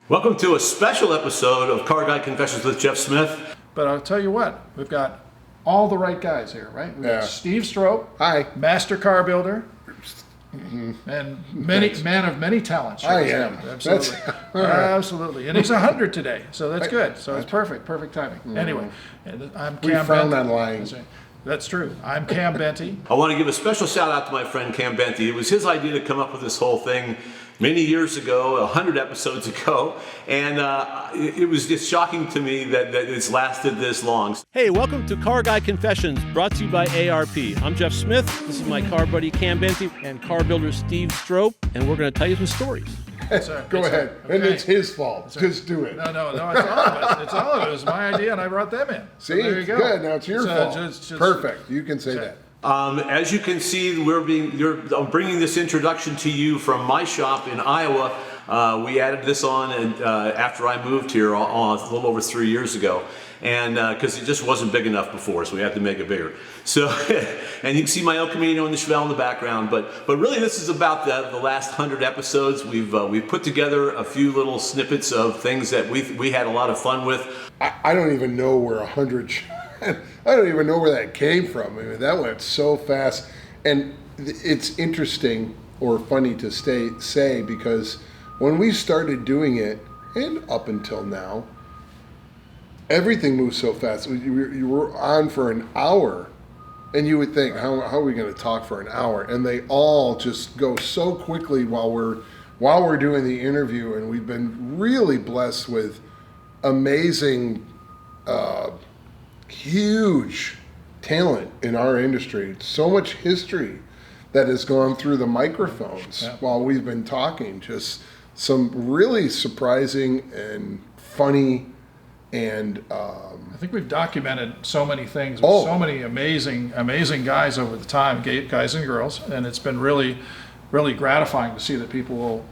Welcome to a special episode of Car Guy Confessions with Jeff Smith. But I'll tell you what, we've got all the right guys here, right? We've got Steve Strope, hi, master car builder, and man of many talents. I am. Absolutely. Absolutely. And he's 100 today, so that's good. So it's perfect timing. Anyway, I'm Cam we frown Benty. on lying. That's true. I'm Cam Benty. I want to give a special shout out to my friend Cam Benty. It was his idea to come up with this whole thing many years ago, 100 episodes ago, and it was just shocking to me that it's lasted this long. Hey, welcome to Car Guy Confessions, brought to you by ARP. I'm Jeff Smith, this is my car buddy Cam Benty, and car builder Steve Strope, and we're going to tell you some stories. Go ahead. Okay. And it's his fault. Just do it. No, it's all of us. It's all of it. It was my idea, and I brought them in. See, so there you go. Good. Now it's your fault. Perfect. You can say that. As you can see, I'm bringing this introduction to you from my shop in Iowa. We added this on after I moved here a little over 3 years ago, and because it just wasn't big enough before, so we had to make it bigger. So, and you can see my El Camino and the Chevelle in the background. But really, this is about the last 100 episodes. We've put together a few little snippets of things that we had a lot of fun with. I don't even know where 100. I don't even know where that came from. I mean, that went so fast. And it's interesting or funny to say because when we started doing it, and up until now, everything moves so fast. You were on for an hour, and you would think, how are we going to talk for an hour? And they all just go so quickly while we're doing the interview. And we've been really blessed with amazing huge talent in our industry. So much history that has gone through the microphones while we've been talking. Just some really surprising and funny, and I think we've documented so many things with so many amazing guys over the time, guys and girls, and it's been really, really gratifying to see that people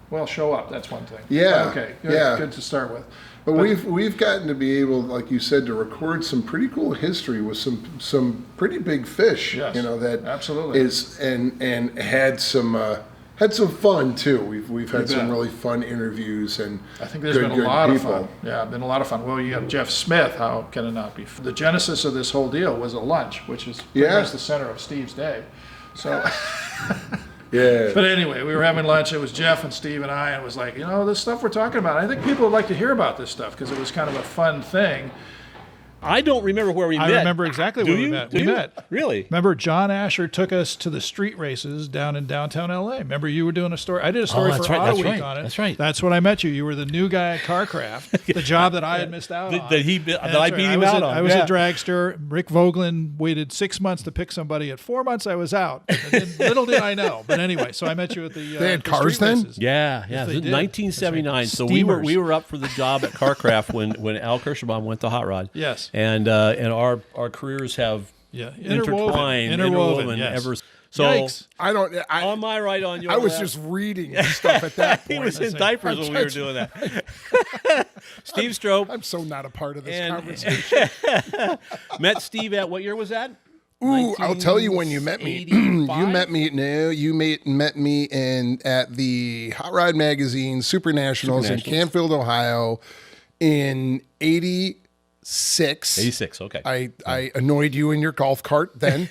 will show up. That's one thing. Yeah. Okay. Good to start with. But we've gotten to be able, like you said, to record some pretty cool history with some pretty big fish. Yes, that absolutely is and had some fun too. We've had some really fun interviews, and I think there's been a lot of fun. Yeah, been a lot of fun. Well, you have Jeff Smith. How can it not be? The genesis of this whole deal was a lunch, which is pretty much the center of Steve's day. So. Yeah. But anyway, we were having lunch. It was Jeff and Steve and I, and it was like, this stuff we're talking about. I think people would like to hear about this stuff because it was kind of a fun thing. I don't remember where we met. I remember exactly where we met. We met. Really? Remember, John Asher took us to the street races down in downtown LA. Remember, you were doing a story. I did a story for Auto Week on it. That's right. That's when I met you. You were the new guy at CarCraft, the job that I had missed out on. That I beat him out on. I was a dragster. Rick Vogelin waited 6 months to pick somebody. At 4 months, I was out. Little did I know. But anyway, so I met you at the. They had cars then? Races. Yeah. It was 1979. Right. So we were up for the job at CarCraft when Al Kirschbaum went to Hot Rod. Yes. And our careers have interwoven ever. So Yikes. on my right, on your I was left. just reading stuff at that point. He was in diapers when we were doing that. Steve Strope. I'm so not a part of this conversation. Met Steve at, what year was that? Ooh, I'll tell you when you met me. You met me at the Hot Rod Magazine Super Nationals in Canfield, Ohio in 86. 86, okay. I annoyed you in your golf cart then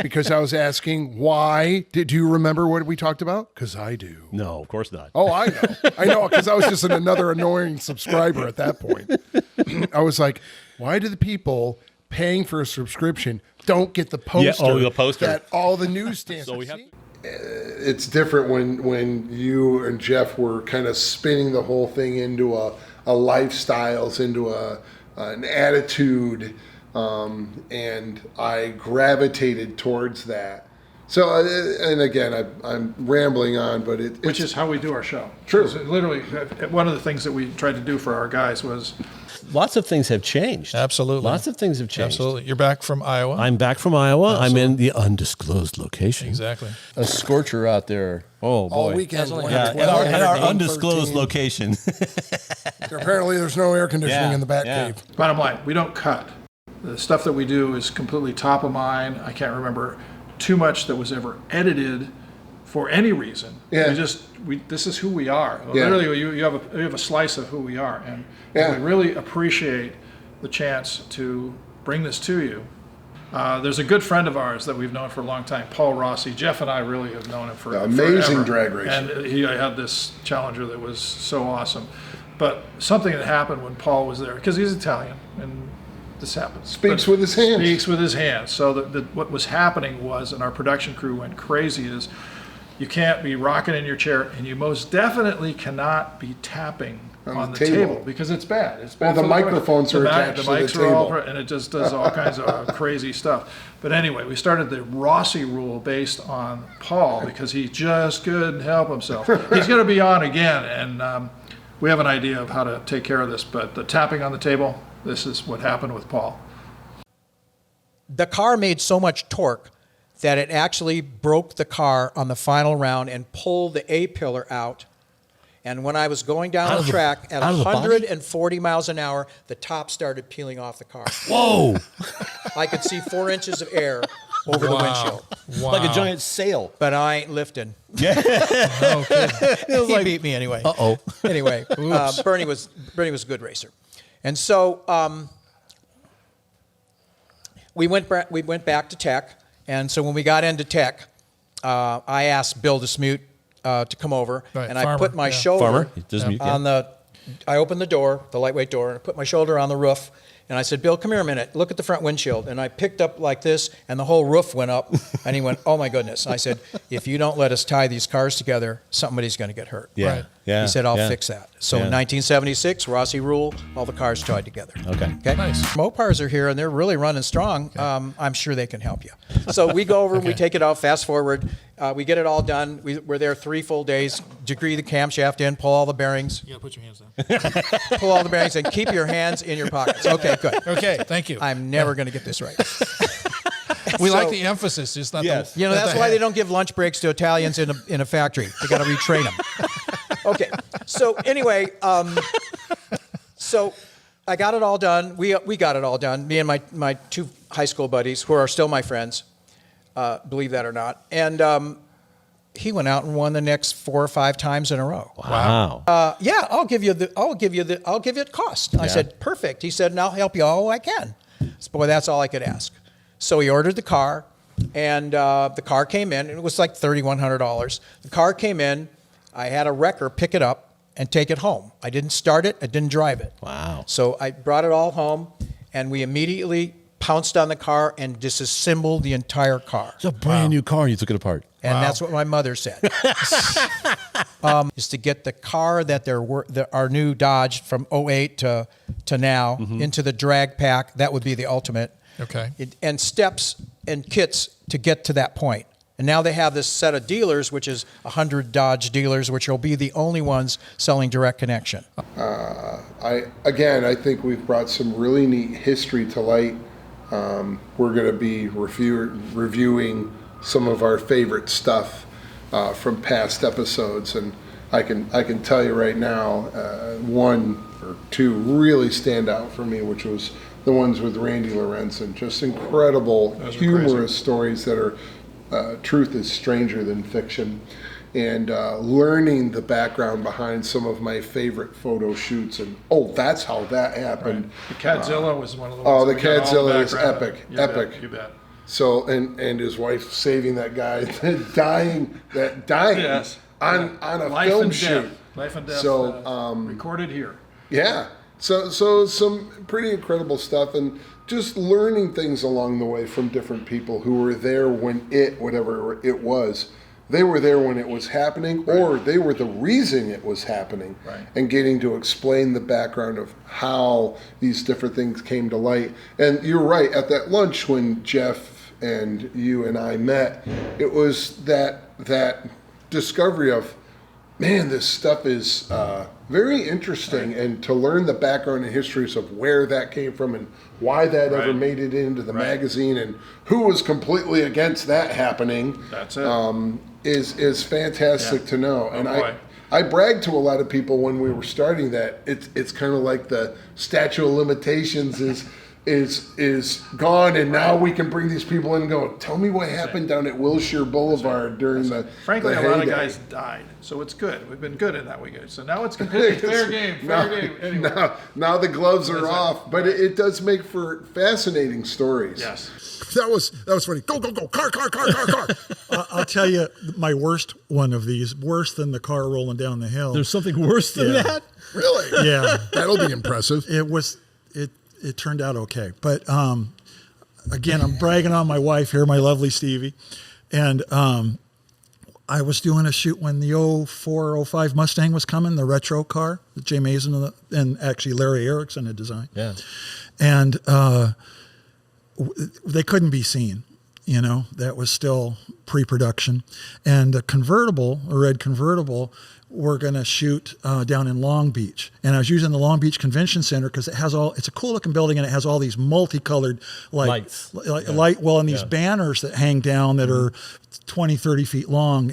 because I was asking why. Do you remember what we talked about? Because I do. No, of course not. Oh, I know. I know, because I was just another annoying subscriber at that point. I was like, why do the people paying for a subscription don't get the poster, the poster that all the newsstands so we have. It's different when you and Jeff were kind of spinning the whole thing into a lifestyles, into an attitude, and I gravitated towards that. So, and again, I'm rambling on, but which is how we do our show. True. Literally, one of the things that we tried to do for our guys was. Lots of things have changed. Absolutely. Lots of things have changed. Absolutely. You're back from Iowa? I'm back from Iowa. I'm in the undisclosed location. Exactly. A scorcher out there. Oh, boy. All weekend. At our undisclosed location. Apparently, there's no air conditioning in the back cave. Bottom line, we don't cut. The stuff that we do is completely top of mind. I can't remember too much that was ever edited for any reason. Yeah. This is who we are. Yeah. Literally, you have a slice of who we are, and Yeah. we really appreciate the chance to bring this to you. There's a good friend of ours that we've known for a long time, Paul Rossi. Jeff and I really have known him for Amazing forever. drag racer. And he had this Challenger that was so awesome. But something that happened when Paul was there, because he's Italian, and this happens. Speaks with his hands. Speaks with his hands. So what was happening was, and our production crew went crazy, is you can't be rocking in your chair, and you most definitely cannot be tapping on the table because it's bad. It's bad. Well, the for microphones are attached to the mics are all, table. and it just does all kinds of crazy stuff. But anyway, we started the Rossi Rule based on Paul because he just couldn't help himself. He's going to be on again, and we have an idea of how to take care of this. But the tapping on the table, this is what happened with Paul. The car made so much torque that it actually broke the car on the final round and pulled the A-pillar out. And when I was going down the track at 140 miles an hour, the top started peeling off the car. Whoa! I could see 4 inches of air over the windshield. Wow. Like a giant sail. But I ain't lifting. Yeah. He beat me anyway. Uh-oh. Anyway, Bernie was a good racer. And so we went back to Tech. And so when we got into Tech, I asked Bill DeSmute to come over, Right, and Farmer, I put my yeah. shoulder Farmer, on I opened the door, the lightweight door, and I put my shoulder on the roof, and I said, Bill, come here a minute, look at the front windshield. And I picked up like this, and the whole roof went up, and he went, oh my goodness. I said, if you don't let us tie these cars together, somebody's going to get hurt. Yeah. Right. Yeah. He said, I'll yeah. fix that. So Yeah. in 1976, Rossi Rule, all the cars tied together. Okay. Nice. Mopars are here, and they're really running strong. I'm sure they can help you. So we go over, we take it out, fast forward. We get it all done. We're there 3 full days, degree the camshaft in, pull all the bearings, You gotta put your hands down. pull all the bearings, and keep your hands in your pockets. Okay, good. Okay, thank you. I'm never going to get this right. We like So- the emphasis, just not Yes. the. You know, not that's the why hand. they don't give lunch breaks to Italians in a factory. They got to retrain them. Okay. So anyway, so I got it all done. We got it all done. Me and my 2 high school buddies, who are still my friends, believe that or not. And he went out and won the next 4 or 5 times in a row. Wow. Yeah, I'll give you it cost. I said, perfect. He said, and I'll help you all I can. So, boy, that's all I could ask. So he ordered the car, and the car came in, and it was like $3,100. The car came in. I had a wrecker pick it up and take it home. I didn't start it. I didn't drive it. Wow. So I brought it all home, and we immediately pounced on the car and disassembled the entire car. It's a brand new car and you took it apart. And that's what my mother said. Is to get the car that our new Dodge from 08 to now into the drag pack. That would be the ultimate. Okay. And steps and kits to get to that point. And now they have this set of dealers, which is 100 Dodge dealers, which will be the only ones selling direct connection. I think we've brought some really neat history to light. We're going to be reviewing some of our favorite stuff from past episodes, and I can tell you right now, 1 or 2 really stand out for me, which was the ones with Randy Lorentzen. Just incredible, humorous stories that are truth is stranger than fiction. And learning the background behind some of my favorite photo shoots, and that's how that happened. The Cadzilla was one of the ones. Oh, the that we got all Cadzilla is background epic, of. You epic. Bet, you bet. So and his wife saving that guy, dying Yes. on a Life film and shoot. death. Life and death. So, recorded here. Yeah. So some pretty incredible stuff, and just learning things along the way from different people who were there when whatever it was, they were there when it was happening, or they were the reason it was happening, Right. and getting to explain the background of how these different things came to light. And you're right, at that lunch when Jeff and you and I met, it was that discovery of, man, this stuff is very interesting, and to learn the background and histories of where that came from and why that ever Right. made it into the Right. magazine and who was completely against that happening. That's it. Is fantastic Yeah. to know. And boy. I bragged to a lot of people when we were starting that it's kind of like the statute of limitations is is gone, and now we can bring these people in and go, tell me what happened down at Wilshire Boulevard during the Frankly, the a lot of heyday." guys died, so it's good. We've been good in that weekend. So now it's completely fair game. Anyway. Now the gloves are off, but it does make for fascinating stories. Yes. That was funny. Go, car. I'll tell you my worst one of these, worse than the car rolling down the hill. There's something worse than that? Really? Yeah. That'll be impressive. It turned out okay. But again, I'm bragging on my wife here, my lovely Stevie. And I was doing a shoot when the 04, 05 Mustang was coming, the retro car that Jay Mason and actually Larry Erickson had designed. Yeah. And they couldn't be seen. That was still pre-production. And a convertible, a red convertible, we're going to shoot down in Long Beach. And I was using the Long Beach Convention Center because it's a cool looking building and it has all these multicolored Lights. And these banners that hang down that are 20, 30 feet long,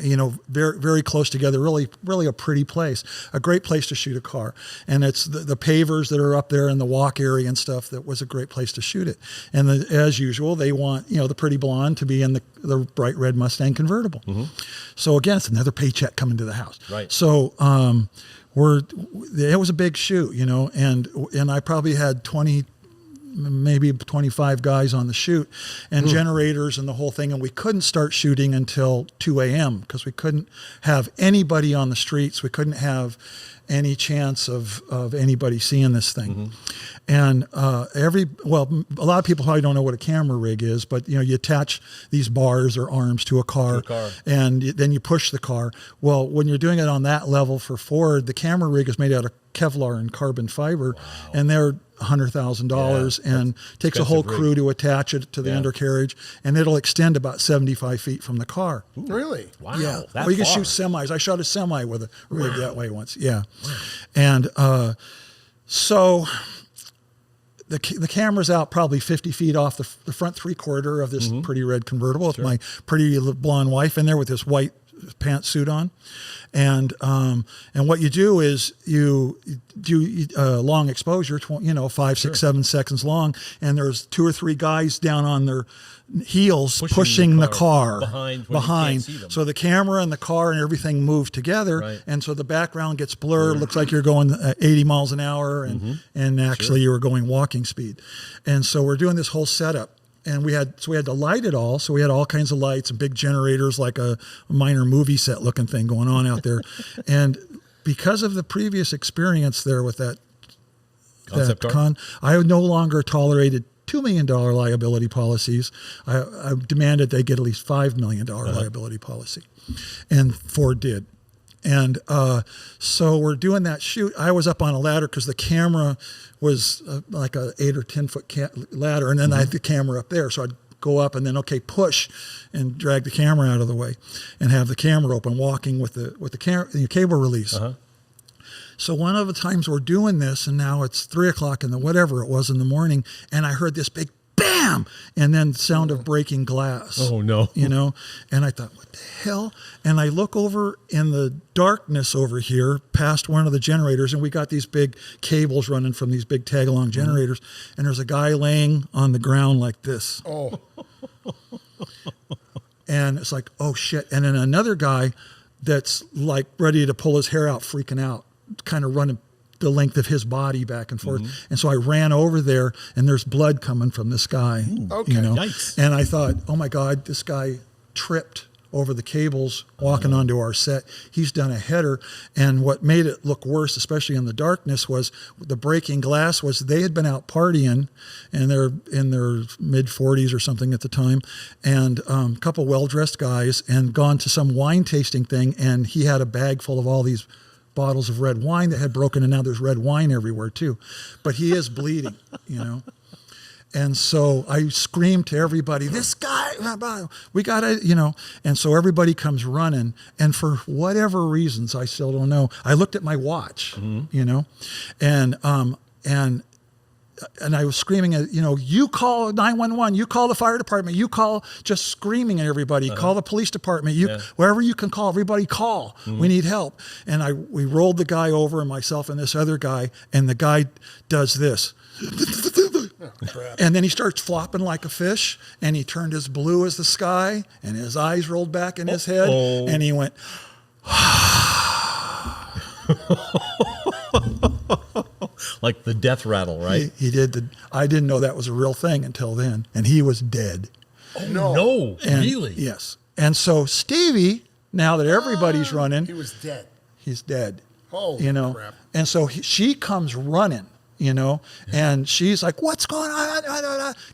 very, very close together. Really, really a pretty place, a great place to shoot a car. And it's the pavers that are up there in the walk area and stuff. That was a great place to shoot it. And as usual, they want, the pretty blonde to be in the bright red Mustang convertible. Mm-hmm. So again, it's another paycheck coming to the house. Right. So, it was a big shoot, and I probably had 20, maybe 25 guys on the shoot and generators and the whole thing. And we couldn't start shooting until 2 a.m. because we couldn't have anybody on the streets. We couldn't have any chance of anybody seeing this thing. Mm-hmm. And a lot of people probably don't know what a camera rig is, but you attach these bars or arms to a car. And then you push the car. Well, when you're doing it on that level for Ford, the camera rig is made out of Kevlar and carbon fiber, and they're $100,000 and takes a whole crew to attach it to the undercarriage, and it'll extend about 75 feet from the car. Ooh, really? Wow. Yeah. That Well, you can far. shoot semis. I shot a semi with a rig that way once. Yeah. Wow. And so the camera's out probably 50 feet off the front 3/4 of this pretty red convertible with my pretty blonde wife in there with this white pantsuit on. And what you do is you do long exposure, 5, 6, 7 seconds long, and there's 2 or 3 guys down on their heels pushing the car behind. You can't see them. So the camera and the car and everything move together, and so the background gets blurred. Looks like you're going 80 miles an hour, and actually you were going walking speed. And so we're doing this whole setup. And we had to light it all. So we had all kinds of lights and big generators, like a minor movie set looking thing going on out there. And because of the previous experience there with that Concept car? I no longer tolerated $2 million liability policies. I demanded they get at least $5 million liability policy. And Ford did. And so we're doing that shoot. I was up on a ladder because the camera was like a 8 or 10 foot ladder, and then I had the camera up there. So I'd go up and then push and drag the camera out of the way, and have the camera open, walking with the cable release. So one of the times we're doing this, and now it's 3 o'clock in the whatever it was in the morning, and I heard this big bam, and then the sound of breaking glass. Oh, no. And I thought, what the hell? And I look over in the darkness over here past one of the generators, and we got these big cables running from these big tag-along generators, and there's a guy laying on the ground like this. Oh. And it's like, oh, shit. And then another guy that's like ready to pull his hair out, freaking out, kind of running the length of his body back and forth. And so I ran over there, and there's blood coming from this guy. Okay. Yikes. And I thought, oh my God, this guy tripped over the cables walking onto our set. He's done a header. And what made it look worse, especially in the darkness, was the breaking glass was they had been out partying, and they're in their mid 40s or something at the time, and a couple well-dressed guys, and gone to some wine tasting thing, and he had a bag full of all these bottles of red wine that had broken, and now there's red wine everywhere too. But he is bleeding, And so I screamed to everybody, this guy, we got to, and so everybody comes running. And for whatever reasons, I still don't know, I looked at my watch, and I was screaming at, you call 911, you call the fire department, you call, just screaming at everybody, call the police department, wherever you can call, everybody call, we need help. And we rolled the guy over, and myself and this other guy, and the guy does this. And then he starts flopping like a fish, and he turned as blue as the sky, and his eyes rolled back in his head, and he went, Like the death rattle, right? he did. I didn't know that was a real thing until then, and he was dead. No, And- really? Yes. And so Stevie, now that everybody's running, He was dead. he's dead. Holy you know, crap. and so she comes running, you know, and she's like, "What's going on?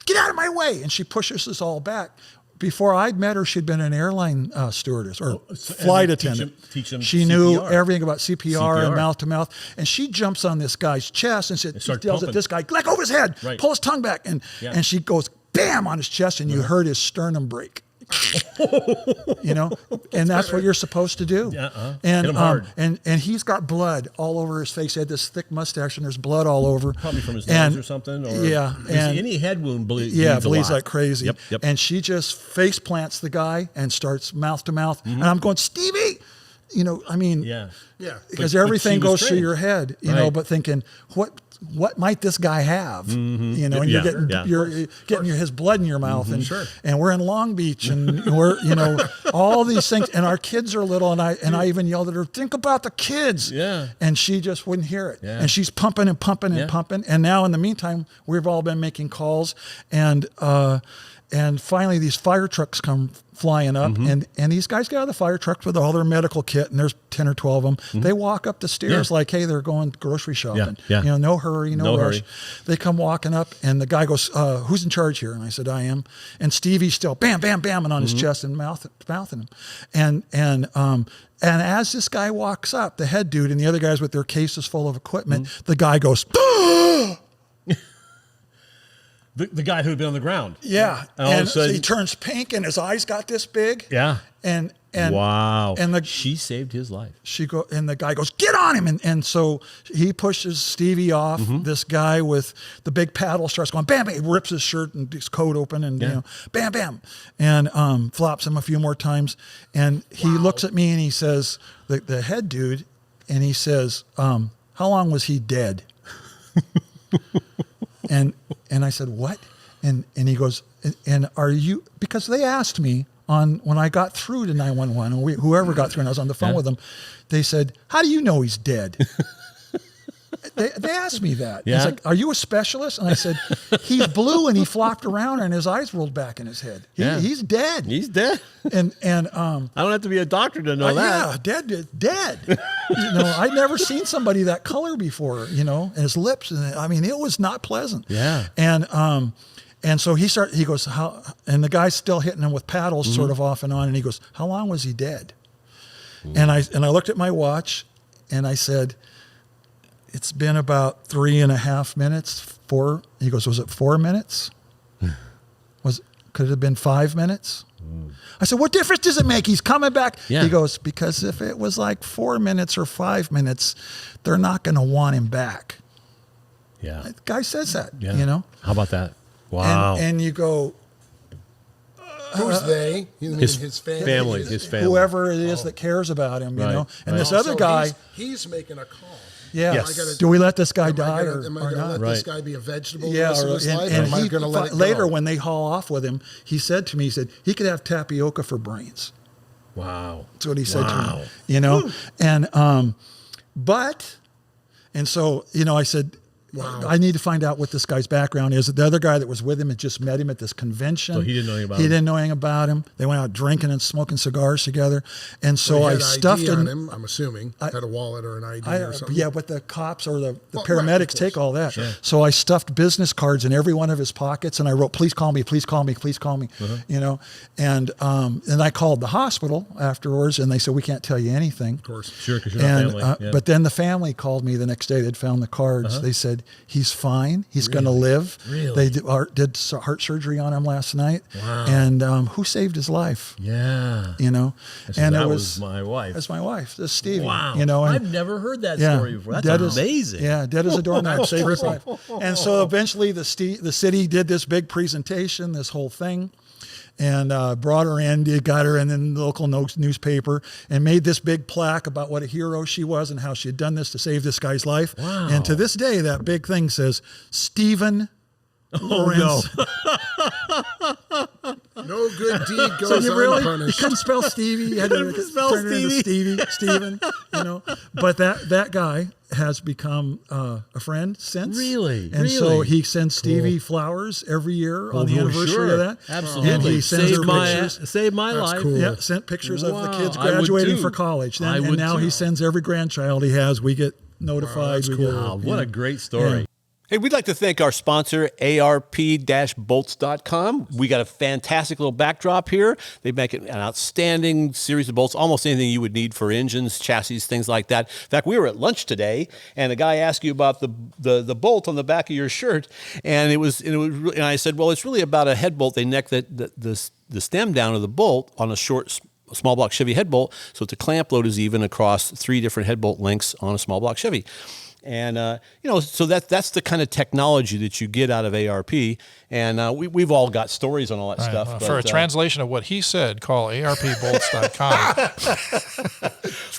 Get out of my way!" And she pushes us all back. Before I'd met her, she'd been an airline stewardess or flight and attendant. teach 'em She knew CPR. everything about CPR and CPR. mouth to mouth. And she jumps on this guy's chest and said, starts yells at pumping. this guy, "Let go of his head! Right. Pull his tongue back!" And she goes, bam, on his chest, and you heard his sternum break. You know, and that's what you're supposed to do. And Hit him hard. and he's got blood all over his face. He had this thick mustache, and there's blood all over. Probably from his And- nose or something. Or yeah, and any head wound bleeds. yeah, a bleeds lot. like crazy. Yep. And she just face plants the guy and starts mouth to mouth. Mm-hmm. And I'm going, Stevie, you know, I mean, Yeah. Yeah. because But everything she was goes through trained. your head, you know, Right. but thinking, what might this guy have? You know, and Yeah, you're yeah. getting his blood in your mouth, and Sure. and we're in Long Beach, and we're, you know, all these things, and our kids are little, and I even yelled at her, "Think about the kids," Yeah. and she just wouldn't hear it, Yeah. and she's pumping and pumping and Yeah. pumping, and now in the meantime, we've all been making calls, and finally these fire trucks come flying up, Mm-hmm. and these guys get out of the fire trucks with all their medical kit, and there's 10 or 12 of them. They walk up the stairs Mm-hmm. Yeah. like, hey, they're going grocery shopping. Yeah. You know, no hurry, no No rush. hurry. They come walking up, and the guy goes, who's in charge here? And I said, I am. And Stevie's still bam, bam, bamming on his Mm-hmm. chest and mouthing him. And as this guy walks up, the head dude and the other guys with their cases full of equipment, Mm-hmm. the guy goes, The guy who had been on the ground. yeah. And all of a so sudden- he turns pink, and his eyes got this big. Yeah. And Wow. And she saved his life. and the guy goes, "Get on him!" And so he pushes Stevie off. Mm-hmm. This guy with the big paddle starts going, bam, bam. He rips his shirt and his coat open, and you know, bam, bam, and flops him a few more times. And he looks at me and he says, the head dude, and he says, "How long was he dead?" and I said, "What?" And he goes, and are you, because they asked me when I got through to 911, or whoever got through, and I was on the phone with them, they said, "How do you know he's dead?" they asked me that. Yeah. It's like, "Are you a specialist?" And I said, "He's blue and he flopped around and his eyes rolled back in his head. Yeah. He's dead." He's dead. And I don't have to be a doctor to know that. yeah, dead. You know, I'd never seen somebody that color before. You know, and his lips, and I mean, it was not pleasant. Yeah. And so he goes, "How?" And the guy's still hitting him with paddles, sort of off and on. And he goes, "How long was he dead?" And I looked at my watch, and I said, "It's been about 3.5 minutes. 4." He goes, "Was it 4 minutes? Could it have been 5 minutes?" I said, "What difference does it make? He's coming back." Yeah. He goes, "Because if it was like 4 minutes or 5 minutes, they're not going to want him back." Yeah. The guy says that, Yeah. you know? How about that? Wow. And you go, Who's they? You mean his family. family. His family. whoever it is that cares about him, you Right, know? And right. this other guy, He's making a call. yeah. Yes. I gotta- Do we let this guy Am I die gonna- or am I or going to not? let Right. this guy be a vegetable the Yeah, rest of his life? Or and am I he, going to let it later go? when they haul off with him, he said to me, he said, he could have tapioca for brains. Wow. That's what he said to Wow. me, you know? And, and so, you know, I said, I need to find out what this guy's background is. The other guy that was with him had just met him at this convention. So he didn't know anything about He him. didn't know anything about him. They went out drinking and smoking cigars together. And so He I had stuffed ID on him. him, I'm assuming. Had a wallet or an ID or something. Yeah, but the cops or the Well, right, paramedics of take course. all that. So I stuffed business cards in every one of his pockets, and I wrote, "Please call me, please call me, please call me." You know, and I called the hospital afterwards, and they said, "We can't tell you anything." Of course. Sure, because you're not And family. Yeah. but then the family called me the next day. They'd found the cards. They said, "He's fine. He's going to live." Really? They did heart surgery on him last night. Wow. And who saved his life? Yeah. You know, So and that it was my wife. That's my wife. This is Stevie. Wow. You know, and, I've never heard that yeah, story before. That's dead as- amazing. Yeah, dead as a doorknob, saved his life. And so eventually the city did this big presentation, this whole thing, and brought her in, got her in the local newspaper, and made this big plaque about what a hero she was and how she had done this to save this guy's life. Wow. And to this day, that big thing says, Stephen Lorenz. No good deed So goes you really, you unpunished. couldn't spell Stevie. You had to spell turn it into Steven, you know. But that guy has become a friend since. Really? And so Really? he sends Stevie flowers every year on the well, anniversary sure. of that. Absolutely. And he sends her Saved pictures. my life. cool. Yeah, sent pictures of the Wow, kids I would graduating too. for college. I And would now too. he sends every grandchild he has. We get notified. that's we cool. get, Wow, what a great story. Hey, we'd like to thank our sponsor, ARP-bolts.com. We got a fantastic little backdrop here. They make an outstanding series of bolts, almost anything you would need for engines, chassis, things like that. In fact, we were at lunch today, and a guy asked you about the bolt on the back of your shirt, and and I said, well, it's really about a head bolt. They neck the stem down of the bolt on a short small block Chevy head bolt, so that the clamp load is even across 3 different head bolt lengths on a small block Chevy. And, so that's the kind of technology that you get out of ARP. And we've all got stories on all that stuff. Well, for a translation of what he said, call arpbolts.com.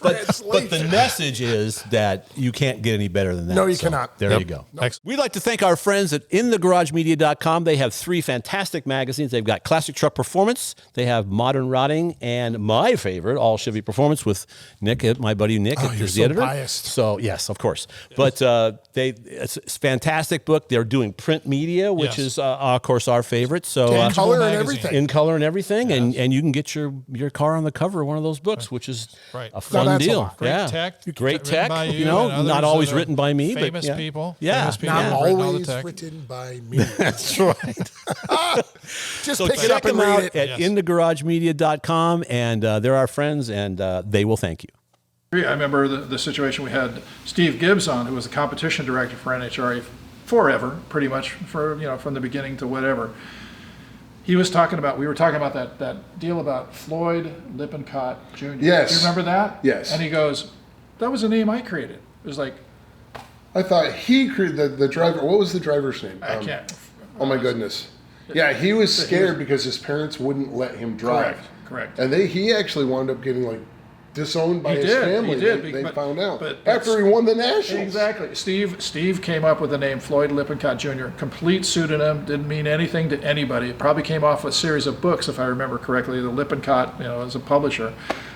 But the message is that you can't get any better than that. No, you cannot. There you go. Next. We'd like to thank our friends at InTheGarageMedia.com. They have 3 fantastic magazines. They've got Classic Truck Performance, they have Modern Rotting, and my favorite, All Chevy Performance with Nick, my buddy Nick, you're is so the editor. biased. So yes, of course. But it's a fantastic book. They're doing print media, which Yes. is of course our favorite. So In color and magazine. everything. in color and everything, and you can get your car on the cover of one of those books, which is Right. a fun that's a deal. lot. Great yeah. tech. Great written tech. by You know, and others not always that are written by me, but famous yeah. people. Yeah. Famous people Not have written all the always tech. written by me. That's right. Just So pick it check up and them out read it. at Yes. InTheGarageMedia.com, and they're our friends, and they will thank you. I remember the situation we had Steve Gibbs on, who was the competition director for NHRA forever, pretty much from the beginning to whatever. We were talking about that deal about Floyd Lippincott Jr. Yes. Do you remember that? Yes. And he goes, that was a name I created. It was like, I thought he created the driver. What was the driver's name? I can't. Oh my goodness. Yeah, he was scared because his parents wouldn't let him drive. Correct. And he actually wound up getting disowned by He his did, family. he did, They but- found out but after he won the nationals. Exactly. Steve came up with the name Floyd Lippincott Jr. Complete pseudonym, didn't mean anything to anybody. It probably came off a series of books, if I remember correctly. The Lippincott, as a publisher.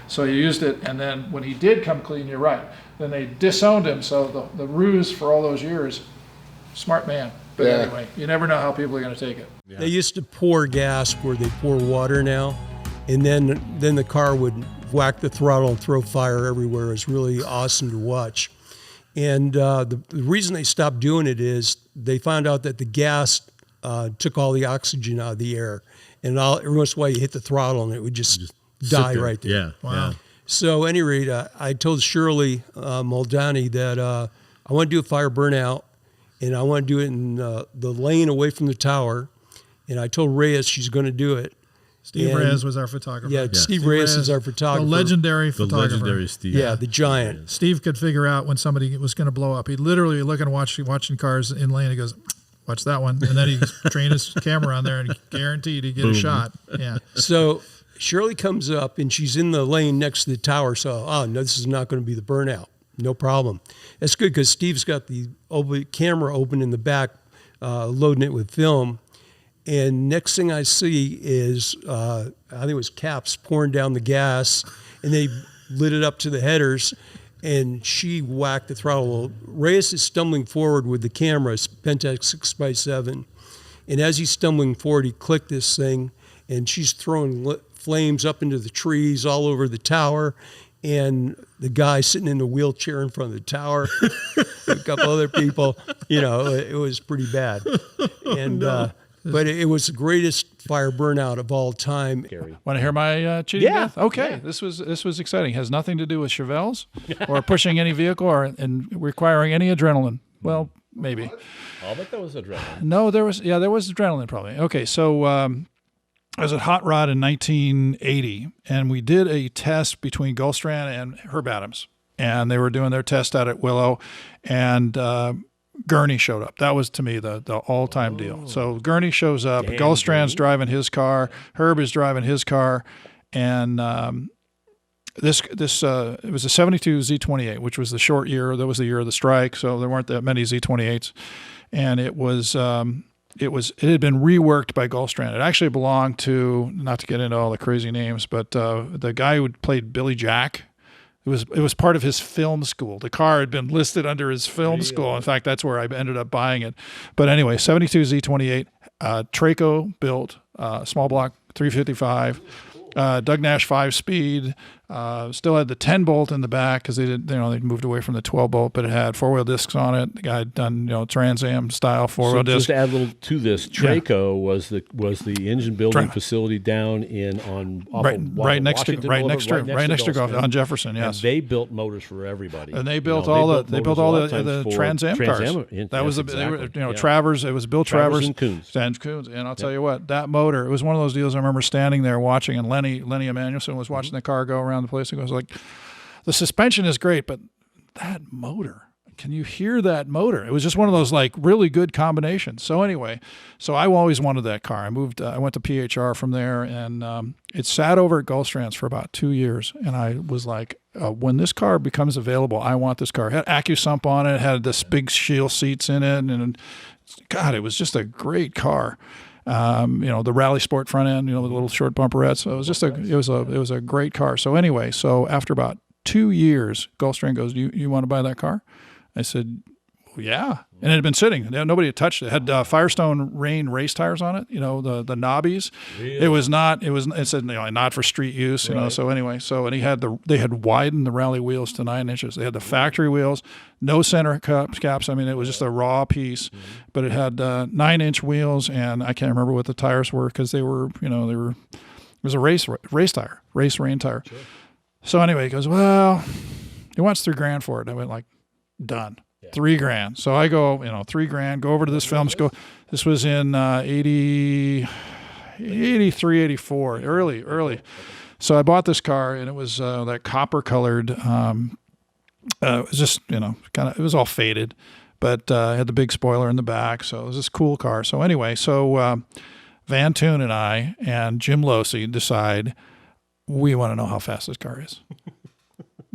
So he used it, and then when he did come clean, you're right. Then they disowned him. So the ruse for all those years, smart man. But Yeah. anyway, you never know how people are going to take it. They used to pour gas where they pour water now, and then the car would whack the throttle and throw fire everywhere. It's really awesome to watch. And the reason they stopped doing it is they found out that the gas took all the oxygen out of the air, and every once in a while you hit the throttle and it would just die right there. Yeah. Wow. Yeah. So, at any rate, I told Shirley Muldowney that I want to do a fire burnout, and I want to do it in the lane away from the tower. And I told Reyes she's going to do it. Steve And- Reyes was our photographer. Yeah, Steve Reyes is our photographer. The legendary The photographer. legendary Steve. Yeah, the giant. Steve could figure out when somebody was going to blow up. He'd literally look and watching cars in lane. He goes, watch that one. And then he'd train his camera on there and guaranteed he'd get a shot. Yeah. So Shirley comes up and she's in the lane next to the tower. So, no, this is not going to be the burnout. No problem. That's good because Steve's got the camera open in the back, loading it with film. And next thing I see is, I think it was Caps pouring down the gas, and they lit it up to the headers, and she whacked the throttle. Reyes is stumbling forward with the camera, it's Pentax 6x7, and as he's stumbling forward, he clicked this thing, and she's throwing flames up into the trees all over the tower, and the guy sitting in the wheelchair in front of the tower, a couple other people, it was pretty bad. And but it was the greatest fire burnout of all time. Want to hear my cheating Yeah, death? Okay, yeah. this was exciting. Has nothing to do with Chevelles or pushing any vehicle and requiring any adrenaline. Well, maybe. I'll bet that was adrenaline. No, there was adrenaline probably. Okay, so I was at Hot Rod in 1980, and we did a test between Gulfstrand and Herb Adams, and they were doing their test out at Willow, and Gurney showed up. That was to me the all-time deal. So Gurney shows up. Gulfstrand's driving his car. Herb is driving his car, and it was a 72 Z28, which was the short year. That was the year of the strike, so there weren't that many Z28s, and it was it had been reworked by Gulfstream. It actually belonged to, not to get into all the crazy names, but the guy who played Billy Jack. It was part of his film school. The car had been listed under his film school. In fact, that's where I ended up buying it. But anyway, 72 Z28, Traco built, small block 355, Doug Nash 5-speed. Still had the 10-bolt in the back because they moved away from the 12-bolt, but it had 4-wheel discs on it. The guy had done Trans Am style 4-wheel discs. Just to add a little to this, Traco was the engine building facility down right next to Gulf on Jefferson. Yes, and they built motors for everybody. And they built all the Trans Am cars. That was Travers. It was Bill Travers and Coons. And I'll tell you what, that motor. It was one of those deals. I remember standing there watching, and Lenny Emanuelson was watching the car go around the place. He goes like, the suspension is great, but that motor, can you hear that motor? It was just one of those like really good combinations. So anyway, I always wanted that car. I went to PHR from there, and it sat over at Gulfstream for about 2 years. And I was like, when this car becomes available, I want this car. It had AccuSump on it, had this big shield seats in it, and God, it was just a great car. The Rally Sport front end, the little short bumperettes. So it was a great car. So anyway, after about 2 years, Gulfstream goes, you want to buy that car? I said, well, yeah. And it had been sitting. Nobody had touched it. It had Firestone Rain race tires on it, the knobbies. Really? It said not for street use, so anyway, and they had widened the Rally wheels to 9 inches. They had the factory wheels, no center caps. I mean, it was just a raw piece, but it had 9-inch wheels, and I can't remember what the tires were because they were, it was a race tire, race rain tire. Sure. So anyway, he goes, well, he wants $3,000 for it. I went like, done. $3,000. So I go, $3,000, go over to this film school. This was in 83, 84, early. So I bought this car, and it was that copper colored, it was just, it was all faded, but had the big spoiler in the back. So it was this cool car. So anyway, Van Toon and I and Jim Losi decide we want to know how fast this car is.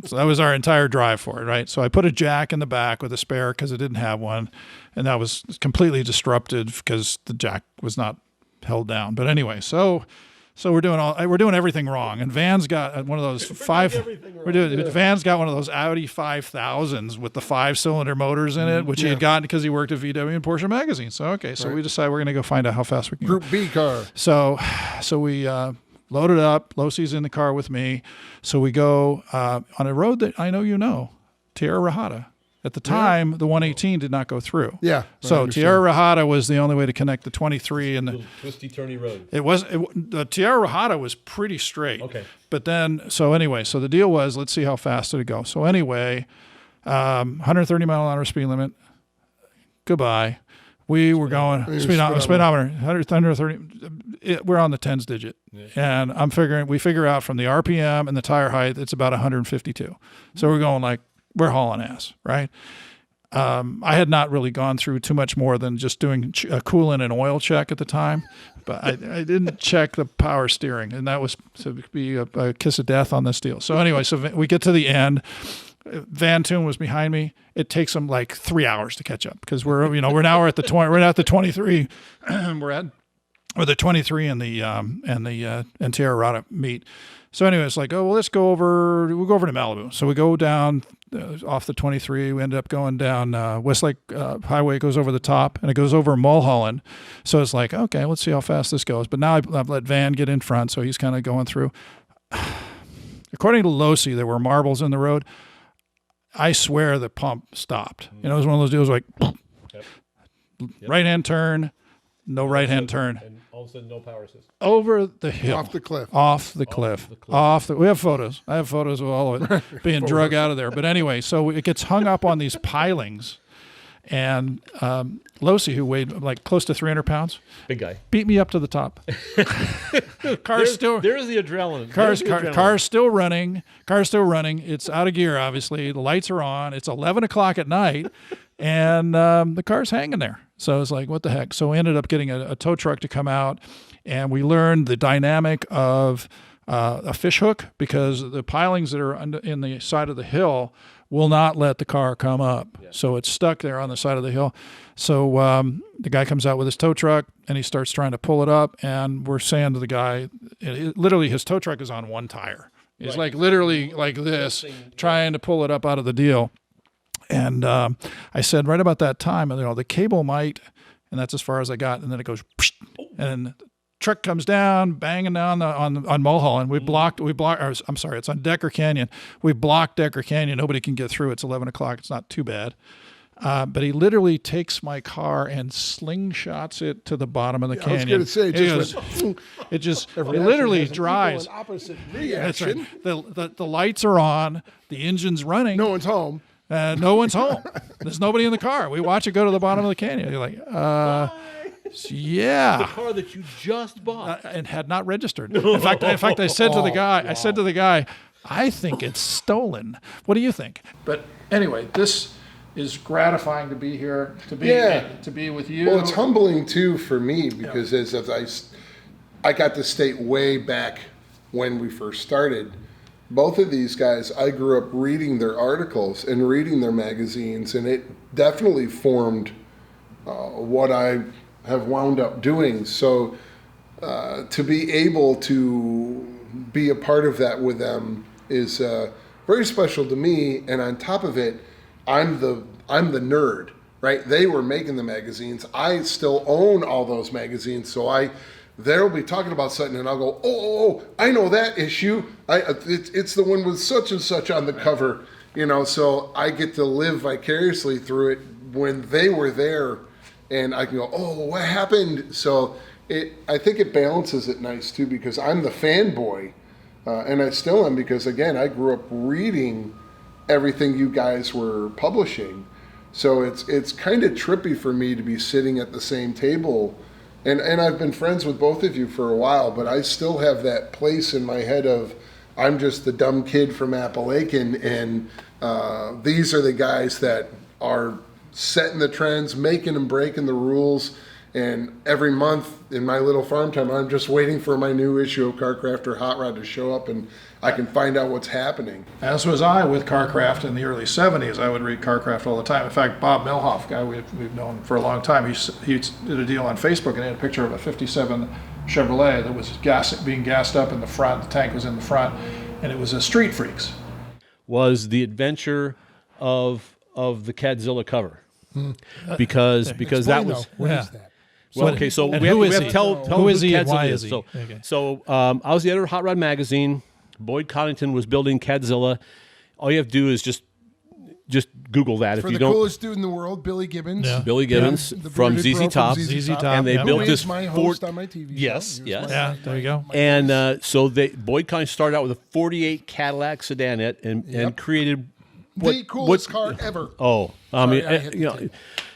So that was our entire drive for it, right? So I put a jack in the back with a spare because it didn't have one, and that was completely disrupted because the jack was not held down. But anyway, so we're doing everything wrong. And Van's got one of those Van's got one of those Audi 5000s with the 5-cylinder motors in it, which he had gotten because he worked at VW and Porsche magazine. So we decided we're going to go find out how fast we can Group B car. So we loaded up. Losi's in the car with me. So we go on a road that I know Tierra Rajada. At the time, the 118 did not go through. Yeah. So Tierra Rajada was the only way to connect the 23 and the twisty, turny road. The Tierra Rajada was pretty straight. Okay. But then, so the deal was, let's see how fast did it go. So anyway, 130 mile an hour speed limit. Goodbye. We were going speedometer 130. We're on the tens digit, and we figure out from the RPM and the tire height, it's about 152. So we're going like we're hauling ass, right? I had not really gone through too much more than just doing a coolant and oil check at the time, but I didn't check the power steering, and that was to be a kiss of death on this deal. So anyway, we get to the end. Van Toon was behind me. It takes them like 3 hours to catch up because we're at the 23. We're the 23 and the Tierra Rajada meet. So anyway, it's like, we'll go over to Malibu. So we go down off the 23. We ended up going down Westlake Highway, goes over the top, and it goes over Mulholland. So it's like, okay, let's see how fast this goes. But now I've let Van get in front, so he's kind of going through. According to Losi, there were marbles in the road. I swear the pump stopped. It was one of those deals like right-hand turn, no right-hand turn. And all of a sudden, no power assist. Over the hill. Off the cliff. We have photos. I have photos of all of it being drug out of there. But anyway, so it gets hung up on these pilings. And Losi, who weighed like close to 300 pounds, big guy, beat me up to the top. There's the adrenaline. Car's still running. It's out of gear, obviously. The lights are on. It's 11 o'clock at night, and the car's hanging there. So it's like, what the heck? So we ended up getting a tow truck to come out, and we learned the dynamic of a fish hook because the pilings that are in the side of the hill will not let the car come up. So it's stuck there on the side of the hill. So the guy comes out with his tow truck and he starts trying to pull it up. And we're saying to the guy, literally his tow truck is on one tire. He's like literally like this, trying to pull it up out of the deal. And I said, right about that time, the cable might, and that's as far as I got. And then it goes, and the truck comes down, banging down on Mulholland. I'm sorry, it's on Decker Canyon. We blocked Decker Canyon. Nobody can get through. It's 11 o'clock. It's not too bad. But he literally takes my car and slingshots it to the bottom of the canyon. I was going to say, it literally drives. Opposite That's reaction. right. The lights are on. The engine's running. No one's home. No one's home. There's nobody in the car. We watch it go to the bottom of the canyon. You're like, yeah. The car that you just bought. And had not registered. In fact, I said to the guy, I think it's stolen. What do you think? But anyway, this is gratifying to be here, to be with you. Well, it's humbling too for me because as I got to state way back when we first started. Both of these guys, I grew up reading their articles and reading their magazines, and it definitely formed what I have wound up doing. So to be able to be a part of that with them is very special to me. And on top of it, I'm the nerd, right? They were making the magazines. I still own all those magazines, so they'll be talking about something, and I'll go, oh, I know that issue. It's the one with such and such on the cover, So I get to live vicariously through it when they were there, and I can go, oh, what happened? So I think it balances it nice too, because I'm the fanboy, and I still am, because again, I grew up reading everything you guys were publishing. So it's kind of trippy for me to be sitting at the same table. And I've been friends with both of you for a while, but I still have that place in my head of I'm just the dumb kid from Appalachian, and these are the guys that are setting the trends, making and breaking the rules. And every month in my little farm time, I'm just waiting for my new issue of CarCraft or Hot Rod to show up, and I can find out what's happening. As was I with CarCraft in the early 70s. I would read CarCraft all the time. In fact, Bob Milhoff, guy we've known for a long time, he did a deal on Facebook and he had a picture of a 57 Chevrolet that was being gassed up in the front. The tank was in the front, and it was a Street Freaks. Was the adventure of the Cadzilla cover. Because that was... What is that? Well, okay, so we have to tell who is he and Cadzilla why is. is he? So I was the editor of Hot Rod Magazine. Boyd Coddington was building Cadzilla. All you have to do is just Google that. For if you the don't, coolest dude in the world, Billy Gibbons. Yeah. Billy Gibbons The from bearded ZZ bro Top. from ZZ Top, and they yeah. built Who this is my host on my TV show. Yes, He was yes. Yeah, there you go. And so Boyd Coddington started out with a 48 Cadillac sedanette and created the coolest car ever. Oh, I mean, Sorry,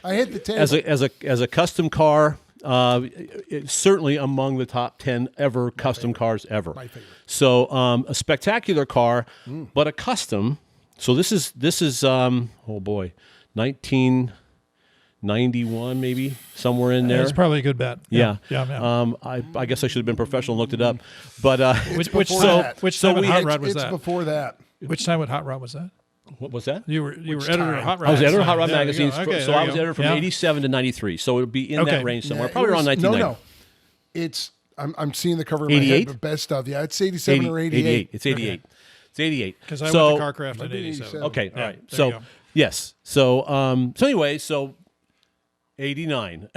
I hit the table. as a custom car, it's certainly among the top 10 ever custom cars ever. My favorite. So a spectacular car, but a custom. So this is 1991 maybe, somewhere in there. That's probably a good bet. Yeah. I guess I should have been professional and looked it up. But Which time with Hot Rod was It's that? before that. Which time with Hot Rod was that? what was that? You were editor of Hot Rod. I was editor of Hot Rod There you magazines, go. Okay, so there I you was go. editor from Yeah. 87 to 93. So it would be in Okay. that range somewhere, Yeah, probably it around was- 1990. No. It's I'm seeing the cover in my 88? head, but best of. Yeah, it's 87 or 88. It's 88. It's 88. Because I So- went to CarCraft in 87. Okay, all Yeah, right. there So you go. yes. So anyway, so 89.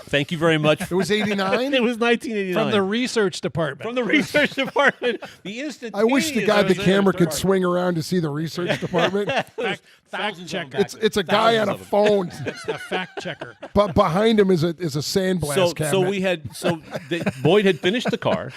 Thank you very much. It was 89? It was 1989. From the research department. From the research department. The instant. I wish to God the camera could swing around to see the research department. fact checker. It's a guy on a phone, A fact checker. but behind him is a sandblast cabinet. So we had Boyd had finished the car.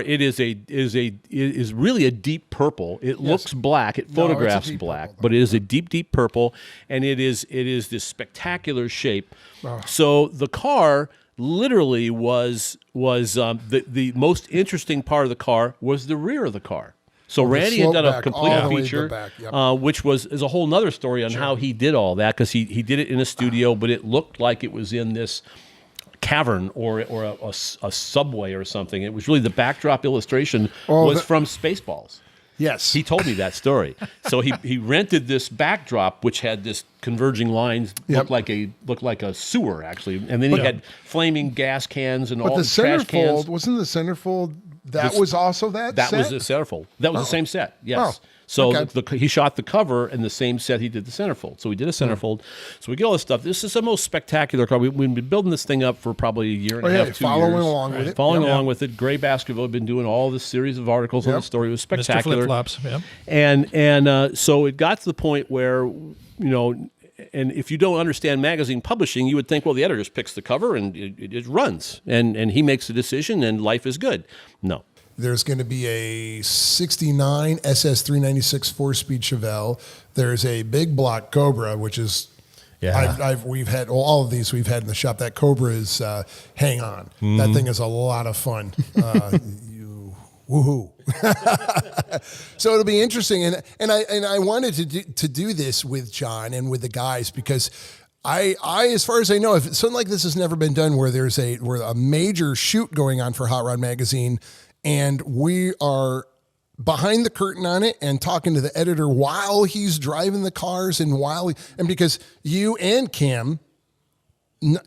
It is really a deep purple. It looks black. It photographs deep black, purple, but it is a deep purple, and it is this spectacular shape. Oh. So the car literally was the most interesting part of the car was the rear of the car. So Randy had done a slope back, complete all the way to the feature, back, yep. which is a whole nother story on how he did all that, because he did it in a studio, but it looked like it was in this cavern or a subway or something. It was really the backdrop illustration was from Spaceballs. Yes. He told me that story. So he rented this backdrop, which had this converging lines, Yep. looked like a sewer, actually. And then he had flaming gas cans and But all the trash cans. centerfold, wasn't the centerfold, that This- was also that That was set? the centerfold. That was the same set. Yes. Oh, So okay. he shot the cover in the same set he did the centerfold. So we did a centerfold. So we get all this stuff. This is the most spectacular car. We've been building this thing up for probably a year and a half, 2 following years. along with it. Following Yep. along with it. Gray Baskerville had been doing all this series of articles on the story. It was Mr. spectacular. Flip-Flops, yeah. And so it got to the point where, and if you don't understand magazine publishing, you would think, well, the editor just picks the cover and it runs. And he makes the decision and life is good. No. There's going to be a 69 SS396 four-speed Chevelle. There's a big block Cobra, which is, we've had all of these we've had in the shop. That Cobra is hang on. That thing is a lot of fun. Woohoo! So it'll be interesting, and I wanted to do this with John and with the guys because. I, as far as I know, if something like this has never been done, where there's a major shoot going on for Hot Rod Magazine, and we are behind the curtain on it and talking to the editor while he's driving the cars and because you and Cam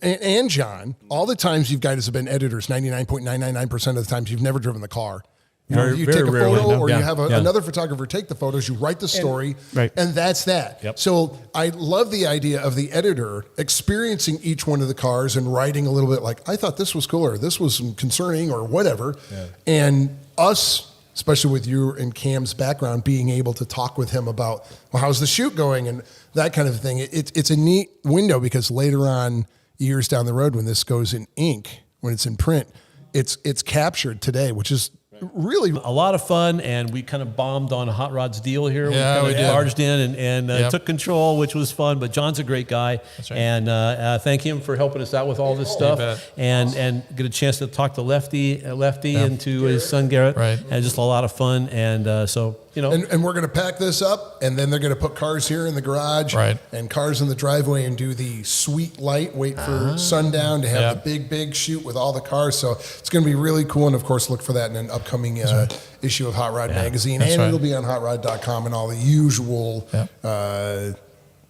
and John, all the times you guys have been editors, 99.999% of the times you've never driven the car. You take a photo or you have another photographer take the photos, you write the story, and that's that. Yep. So I love the idea of the editor experiencing each one of the cars and writing a little bit like, I thought this was cool or this was concerning or whatever. Yeah. And us, especially with you and Cam's background, being able to talk with him about, well, how's the shoot going and that kind of thing. It's a neat window because later on, years down the road when this goes in ink, when it's in print, it's captured today, which is really a lot of fun, and we kind of bombed on Hot Rod's deal here. Yeah, we did. Barged in and Yep. took control, which was fun. But John's a great guy, That's right. and thank him for helping us out with all this stuff, bet. and get a chance to talk to Lefty and to his son Garrett, Right. and just a lot of fun. And so and we're going to pack this up, and then they're going to put cars here in the garage, Right. and cars in the driveway, and do the sweet light. Wait for sundown to have Yeah. the big shoot with all the cars. So it's going to be really cool. And of course, look for that in an upcoming issue of Hot Rod Magazine, That's and right. it'll be on hotrod.com and all the usual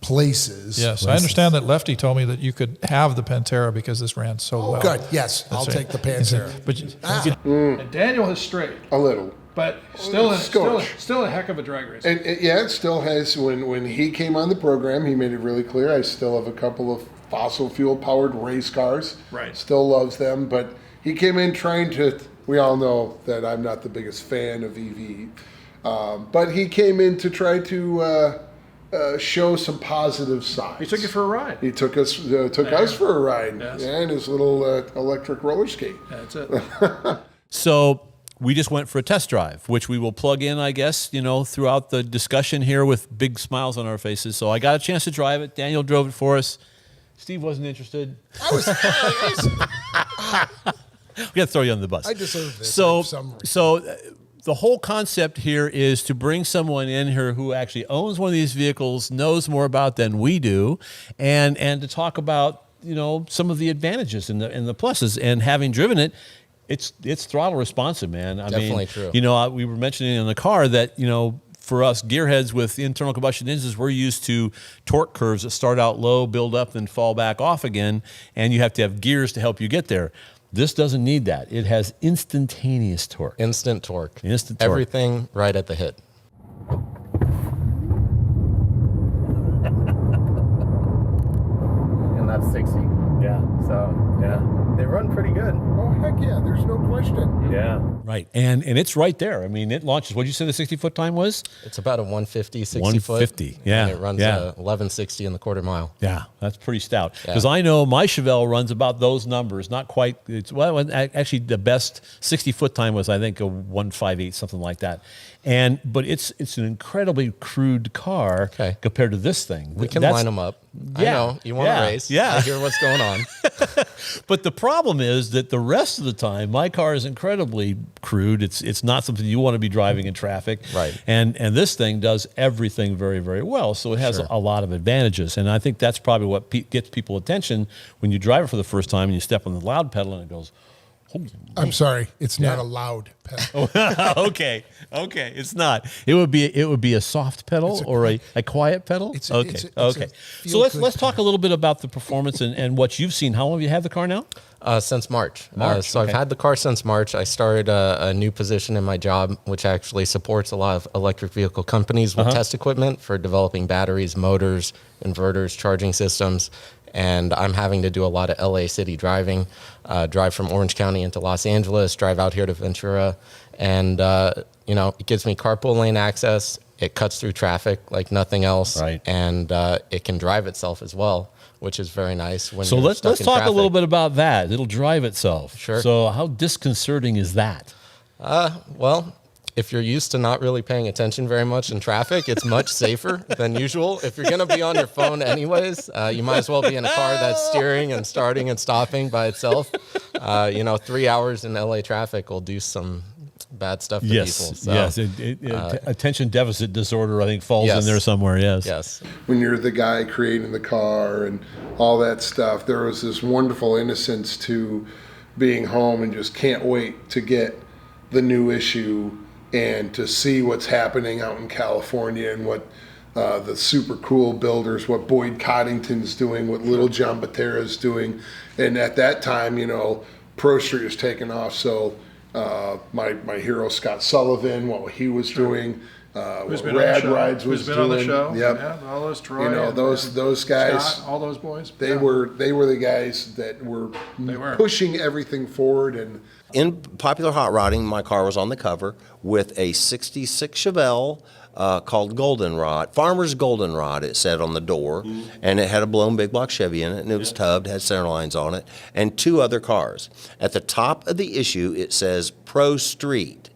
places. Yes, I understand that Lefty told me that you could have the Pantera because this ran so well. Good. Yes, I'll That's right. take the Pantera. But and Daniel has strayed, A little. but still Scotch. a heck of a drag race. And yeah, it still has, when he came on the program, he made it really clear, I still have a couple of fossil fuel powered race cars. Right. Still loves them, but he came in trying to, we all know that I'm not the biggest fan of EV, but he came in to try to show some positive sides. He took you for a ride. He took us for a ride, Yes. and his little electric roller skate. That's it. So we just went for a test drive, which we will plug in, I guess, throughout the discussion here with big smiles on our faces. So I got a chance to drive it. Daniel drove it for us. Steve wasn't interested. We got to throw you on the bus. I deserve this So, for some reason. so the whole concept here is to bring someone in here who actually owns one of these vehicles, knows more about than we do, and to talk about some of the advantages and the pluses. And having driven it, it's throttle responsive, man. Definitely true. We were mentioning in the car that for us gearheads with internal combustion engines, we're used to torque curves that start out low, build up, then fall back off again, and you have to have gears to help you get there. This doesn't need that. It has instantaneous torque. Instant torque. Instant torque. Everything right at the hit. And that's 60. Yeah. So, Yeah. they run pretty good. Oh, heck yeah, there's no question. Yeah. Right. And it's right there. I mean, it launches. What did you say the 60-foot time was? It's about a 150, 60 150, foot. yeah, And it runs yeah. 1160 in the quarter mile. Yeah, that's pretty stout. Yeah. Because I know my Chevelle runs about those numbers. Not quite. Actually, the best 60-foot time was, I think, a 158, something like that. But it's an incredibly crude car compared to this thing. We can line them up. I know. You want to race. Yeah. I hear what's going on. But the problem is that the rest of the time, my car is incredibly crude. It's not something you want to be driving in traffic. Right. And this thing does everything very, very well. So it has a lot of advantages. And I think that's probably what gets people attention when you drive it for the first time and you step on the loud pedal and it goes, I'm sorry, it's not a loud pedal. Okay, it's not. It would be a soft pedal or a quiet pedal. Okay. So let's talk a little bit about the performance and what you've seen. How long have you had the car now? Since March. March, I've had the car since March. I started a new position in my job, which actually supports a lot of electric vehicle companies with test equipment for developing batteries, motors, inverters, charging systems. And I'm having to do a lot of LA City driving, drive from Orange County into Los Angeles, drive out here to Ventura. And, it gives me carpool lane access. It cuts through traffic like nothing else. Right. And it can drive itself as well, which is very nice. So let's talk a little bit about that. It'll drive itself. Sure. So how disconcerting is that? Well, if you're used to not really paying attention very much in traffic, it's much safer than usual. If you're going to be on your phone anyways, you might as well be in a car that's steering and starting and stopping by itself. 3 hours in LA traffic will do some bad stuff to people. So, yes. Attention deficit disorder, I think, falls in there somewhere. Yes. Yes. When you're the guy creating the car and all that stuff, there was this wonderful innocence to being home and just can't wait to get the new issue and to see what's happening out in California and what the super cool builders, what Boyd Coddington's doing, what Little John Batera's doing. And at that time, Pro Street was taking off. So my hero Scott Sullivan, what he was doing, what Rad Rides was doing. On the show. Yep. Yeah, all those Troy. Those guys. Scott, all those boys. They were the guys that were pushing everything forward. And in popular hot rodding, my car was on the cover with a 66 Chevelle called Goldenrod, Farmer's Goldenrod, it said on the door, and it had a blown big block Chevy in it, and it was tubbed, had center lines on it, and 2 other cars. At the top of the issue, it says Pro Street,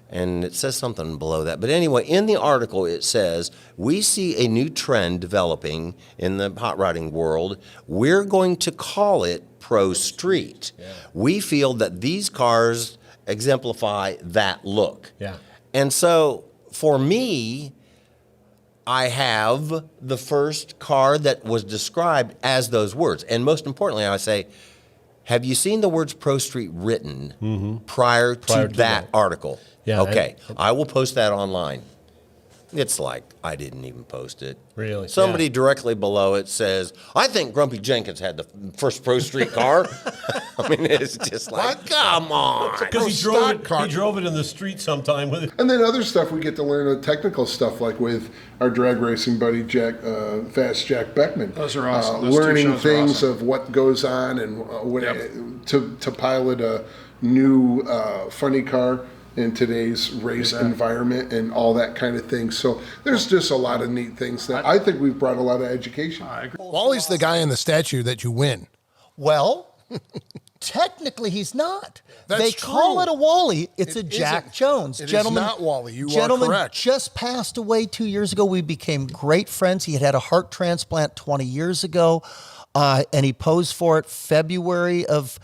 and it says something below that. But anyway, in the article, it says, we see a new trend developing in the hot rodding world. We're going to call it Pro Street. Yeah. We feel that these cars exemplify that look. Yeah. And so for me, I have the first car that was described as those words. And most importantly, I say, have you seen the words Pro Street written prior to that article? Yeah. Okay. I will post that online. It's like I didn't even post it. Really? Somebody directly below it says, I think Grumpy Jenkins had the first Pro Street car. I mean, it's just like, come on. Because he drove it in the street sometime with it. And then other stuff we get to learn, technical stuff like with our drag racing buddy Fast Jack Beckman. Those are awesome. Those learning things of what goes on and to pilot a new funny car in today's race environment and all that kind of thing. So there's just a lot of neat things that I think we've brought a lot of education. I agree. Wally's the guy in the statue that you win. Well, technically he's not. That's they call true. it a Wally. It's It a Jack isn't. Jones. It is Gentleman, not Wally. You are gentleman correct. just passed away 2 years ago. We became great friends. He had a heart transplant 20 years ago, and he posed for it February of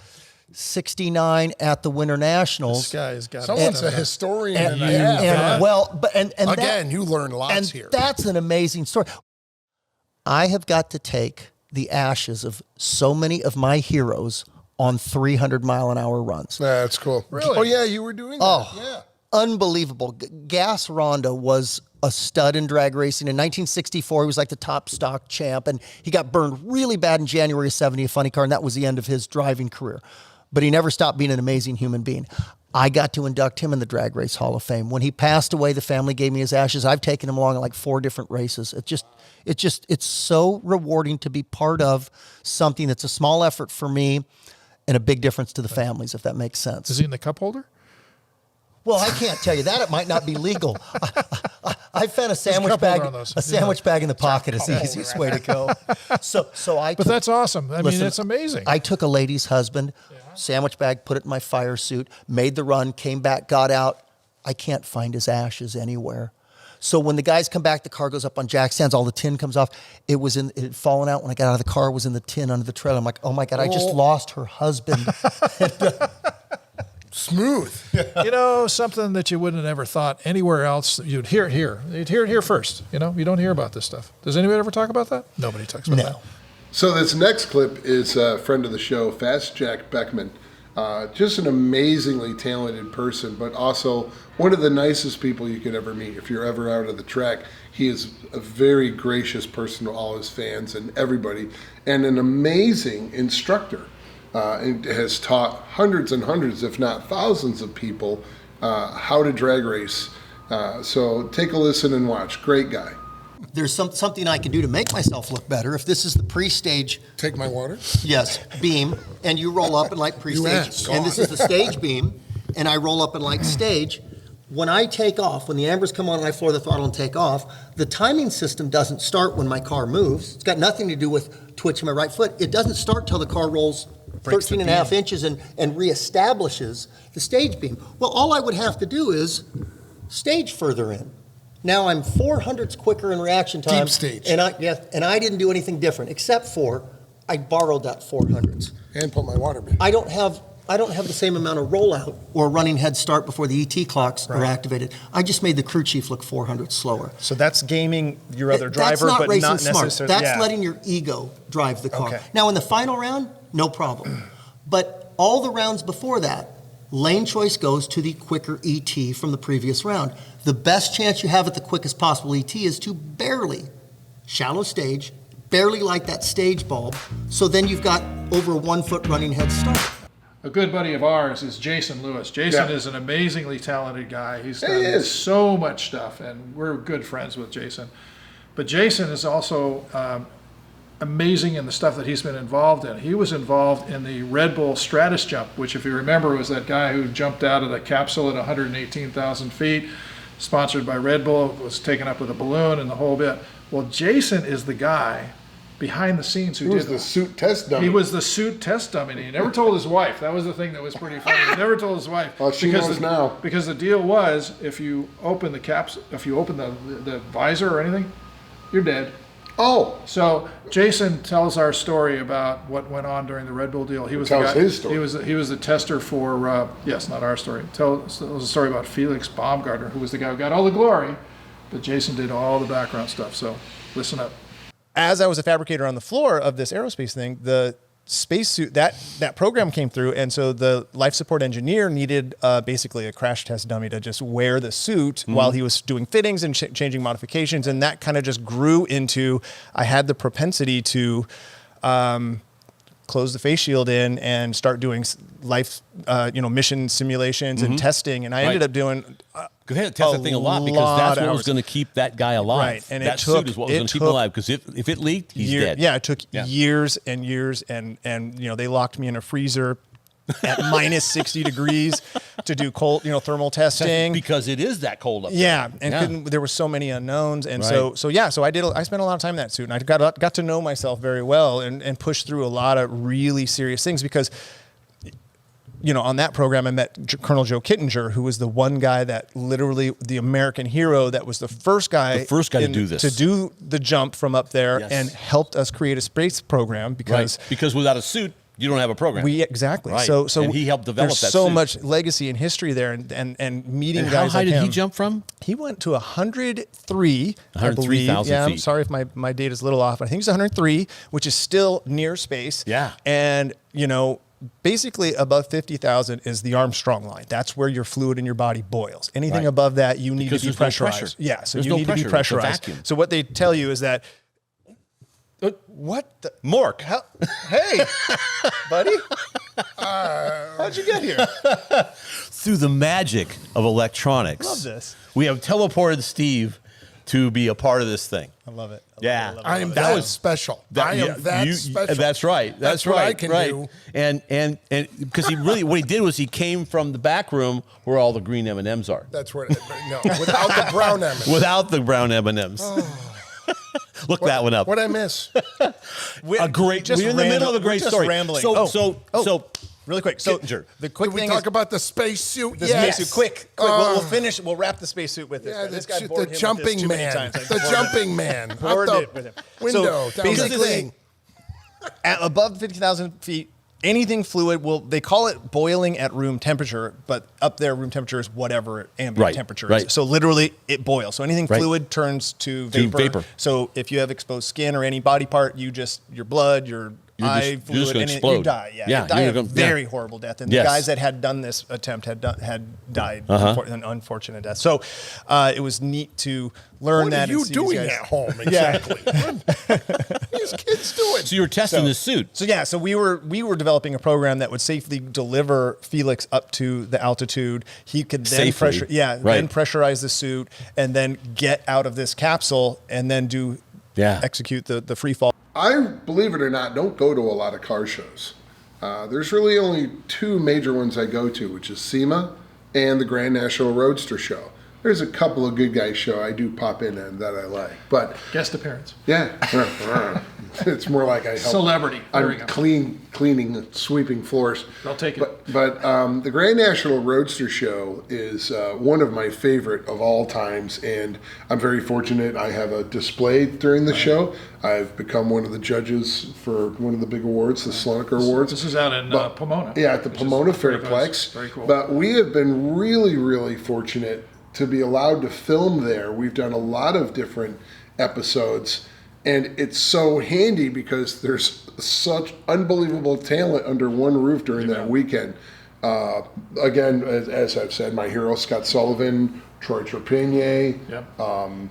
69 at the Winter Nationals. This guy's got Someone's a historian and a half. And well, but and Again, you learn lots and here. that's an amazing story. I have got to take the ashes of so many of my heroes on 300-mile-an-hour runs. That's cool. Really? Oh, yeah, you were doing that. Oh, Yeah. unbelievable. Gas Ronda was a stud in drag racing. In 1964, he was like the top stock champ, and he got burned really bad in January of 70, a funny car, and that was the end of his driving career. But he never stopped being an amazing human being. I got to induct him in the Drag Race Hall of Fame. When he passed away, the family gave me his ashes. I've taken him along in like 4 different races. It's so rewarding to be part of something that's a small effort for me and a big difference to the families, if that makes sense. Is he in the cup holder? Well, I can't tell you that. It might not be legal. I found a sandwich bag. A sandwich bag in the pocket is the easiest way to go. But that's awesome. I mean, it's amazing. I took a lady's husband, sandwich bag, put it in my fire suit, made the run, came back, got out. I can't find his ashes anywhere. So when the guys come back, the car goes up on jack stands, all the tin comes off. It had fallen out when I got out of the car. It was in the tin under the trailer. I'm like, oh my God, I just lost her husband. Smooth. You know, something that you wouldn't have ever thought anywhere else. You'd hear it here. You'd hear it here first. You know, you don't hear about this stuff. Does anybody ever talk about that? Nobody talks about that. So this next clip is a friend of the show, Fast Jack Beckman. Just an amazingly talented person, but also one of the nicest people you could ever meet. If you're ever out of the track, he is a very gracious person to all his fans and everybody, and an amazing instructor. And has taught hundreds and hundreds, if not thousands of people how to drag race. So take a listen and watch. Great guy. There's something I can do to make myself look better. If this is the pre-stage, Take my water. yes, beam, and you roll up and like pre-stage, asked. and this is the stage beam, and I roll up and like stage. When I take off, when the ambers come on and I floor the throttle and take off, the timing system doesn't start when my car moves. It's got nothing to do with twitching my right foot. It doesn't start till the car rolls 13 and a half inches and reestablishes the stage beam. Well, all I would have to do is stage further in. Now I'm 400ths quicker in reaction time. Deep stage. And I didn't do anything different, except for I borrowed that 400ths. And put my water back. I don't have the same amount of rollout or running head start before the ET clocks are activated. I just made the crew chief look 400 slower. So that's gaming your other driver, That's not but racing not smart. necessarily. That's letting your ego drive the car. Okay. Now in the final round, no problem. But all the rounds before that, lane choice goes to the quicker ET from the previous round. The best chance you have at the quickest possible ET is to barely, shallow stage, barely light that stage bulb, so then you've got over a 1 foot running head start. A good buddy of ours is Jason Lewis. Jason Yeah. is an amazingly talented guy. He's He done is. so much stuff, and we're good friends with Jason. But Jason is also amazing in the stuff that he's been involved in. He was involved in the Red Bull Stratus jump, which, if you remember, was that guy who jumped out of the capsule at 118,000 feet, sponsored by Red Bull, was taken up with a balloon and the whole bit. Well, Jason is the guy behind the scenes who He was did the suit test dummy. He was the suit test dummy. And he never told his wife. That was the thing that was pretty funny. He never told his wife. Well, she knows now. Because the deal was, if you open the caps, if you open the visor or anything, you're dead. Oh, So Jason tells our story about what went on during the Red Bull deal. He was Tells the guy, his story. He was the tester for yes, not our story. Tells a story about Felix Baumgartner, who was the guy who got all the glory, but Jason did all the background stuff. So listen up. As I was a fabricator on the floor of this aerospace thing, the spacesuit, that program came through, and so the life support engineer needed basically a crash test dummy to just wear the suit while he was doing fittings and changing modifications, and that kind of just grew into, I had the propensity to close the face shield in and start doing life, mission simulations and testing, and I ended up doing Go ahead and test that thing a lot because that's what was going to keep that guy alive. Right, and that suit is what was going to keep him alive because if it leaked, he's dead. Yeah, it took years and years, and they locked me in a freezer at minus 60 degrees to do cold, thermal testing because it is that cold up there. Yeah, and there were so many unknowns, and so I spent a lot of time in that suit, and I got to know myself very well and pushed through a lot of really serious things because. On that program, I met Colonel Joe Kittinger, who was the one guy that literally the American hero that was the first guy to do this, to do the jump from up there and helped us create a space program because without a suit, you don't have a program. Exactly. Right. So and he helped develop there's that so suit. much legacy and history there, and meeting And guys how high like did him. he jump from? He went to 103. 103,000 Yeah, I'm feet. sorry if my data's a little off, but I think it's 103, which is still near space. Yeah. And basically above 50,000 is the Armstrong line. That's where your fluid in your body boils. Anything above that, you need Because to be there's no pressurized. pressure. Yeah, so There's you no need to be pressure. It's a pressurized. vacuum. So what they tell you is that. What the? Mork. Hey, buddy. How'd you get here? Through the magic of electronics. Love this. We have teleported Steve to be a part of this thing. I love it. I am that special. I am that special. That's right. That's what right. I can right. do. And because what he did was he came from the back room where all the green M&Ms are. That's where. No, without the brown M&Ms. Without the brown M&Ms. Look that one up. What I miss? We're in the middle of a great story. Rambling. So really quick. So Kittinger. the quick Did we thing talk is about the spacesuit? the Yes. spacesuit. Quick. We'll finish. We'll wrap the spacesuit with this. Yeah, guy. This guy the bored him with this jumping too many man. times. I The bored him. jumping man. Bored Out it with him. the window. So down the basically, thing. at above 50,000 feet, anything fluid they call it boiling at room temperature, but up there room temperature is whatever ambient temperature is. right. So literally it boils. So anything Right. fluid turns to vapor. vapor. So if you have exposed skin or any body part, your blood, your I you're flew just it gonna and explode. it died. Yeah, Yeah, it died you're a gonna- very yeah. horrible death. And Yes. the guys that had done this attempt had died an unfortunate death. So it was neat to learn What that. are you and see these doing guys- at home exactly? What are these kids doing? So you were testing the suit. So yeah, so we were developing a program that would safely deliver Felix up to the altitude. He could then Safely? then Right. pressurize the suit and then get out of this capsule and then execute the free fall. I, believe it or not, don't go to a lot of car shows. There's really only two major ones I go to, which is SEMA and the Grand National Roadster Show. There's a couple of good guys show I do pop in and that I like, but Guest appearance. yeah, it's more like I help. Celebrity. There we I'm go. cleaning, sweeping floors. I'll take it. But the Grand National Roadster Show is one of my favorite of all times, and I'm very fortunate. I have a display during the show. I've become one of the judges for one of the big awards, the Slonaker Awards. This is out in Pomona. Yeah, at the which is Pomona very Fairplex. nice. Very cool. But we have been really, really fortunate to be allowed to film there. We've done a lot of different episodes, and it's so handy because there's such unbelievable talent under one roof during that weekend. Again, as I've said, my hero Scott Sullivan, Troy Trepigny, Yep.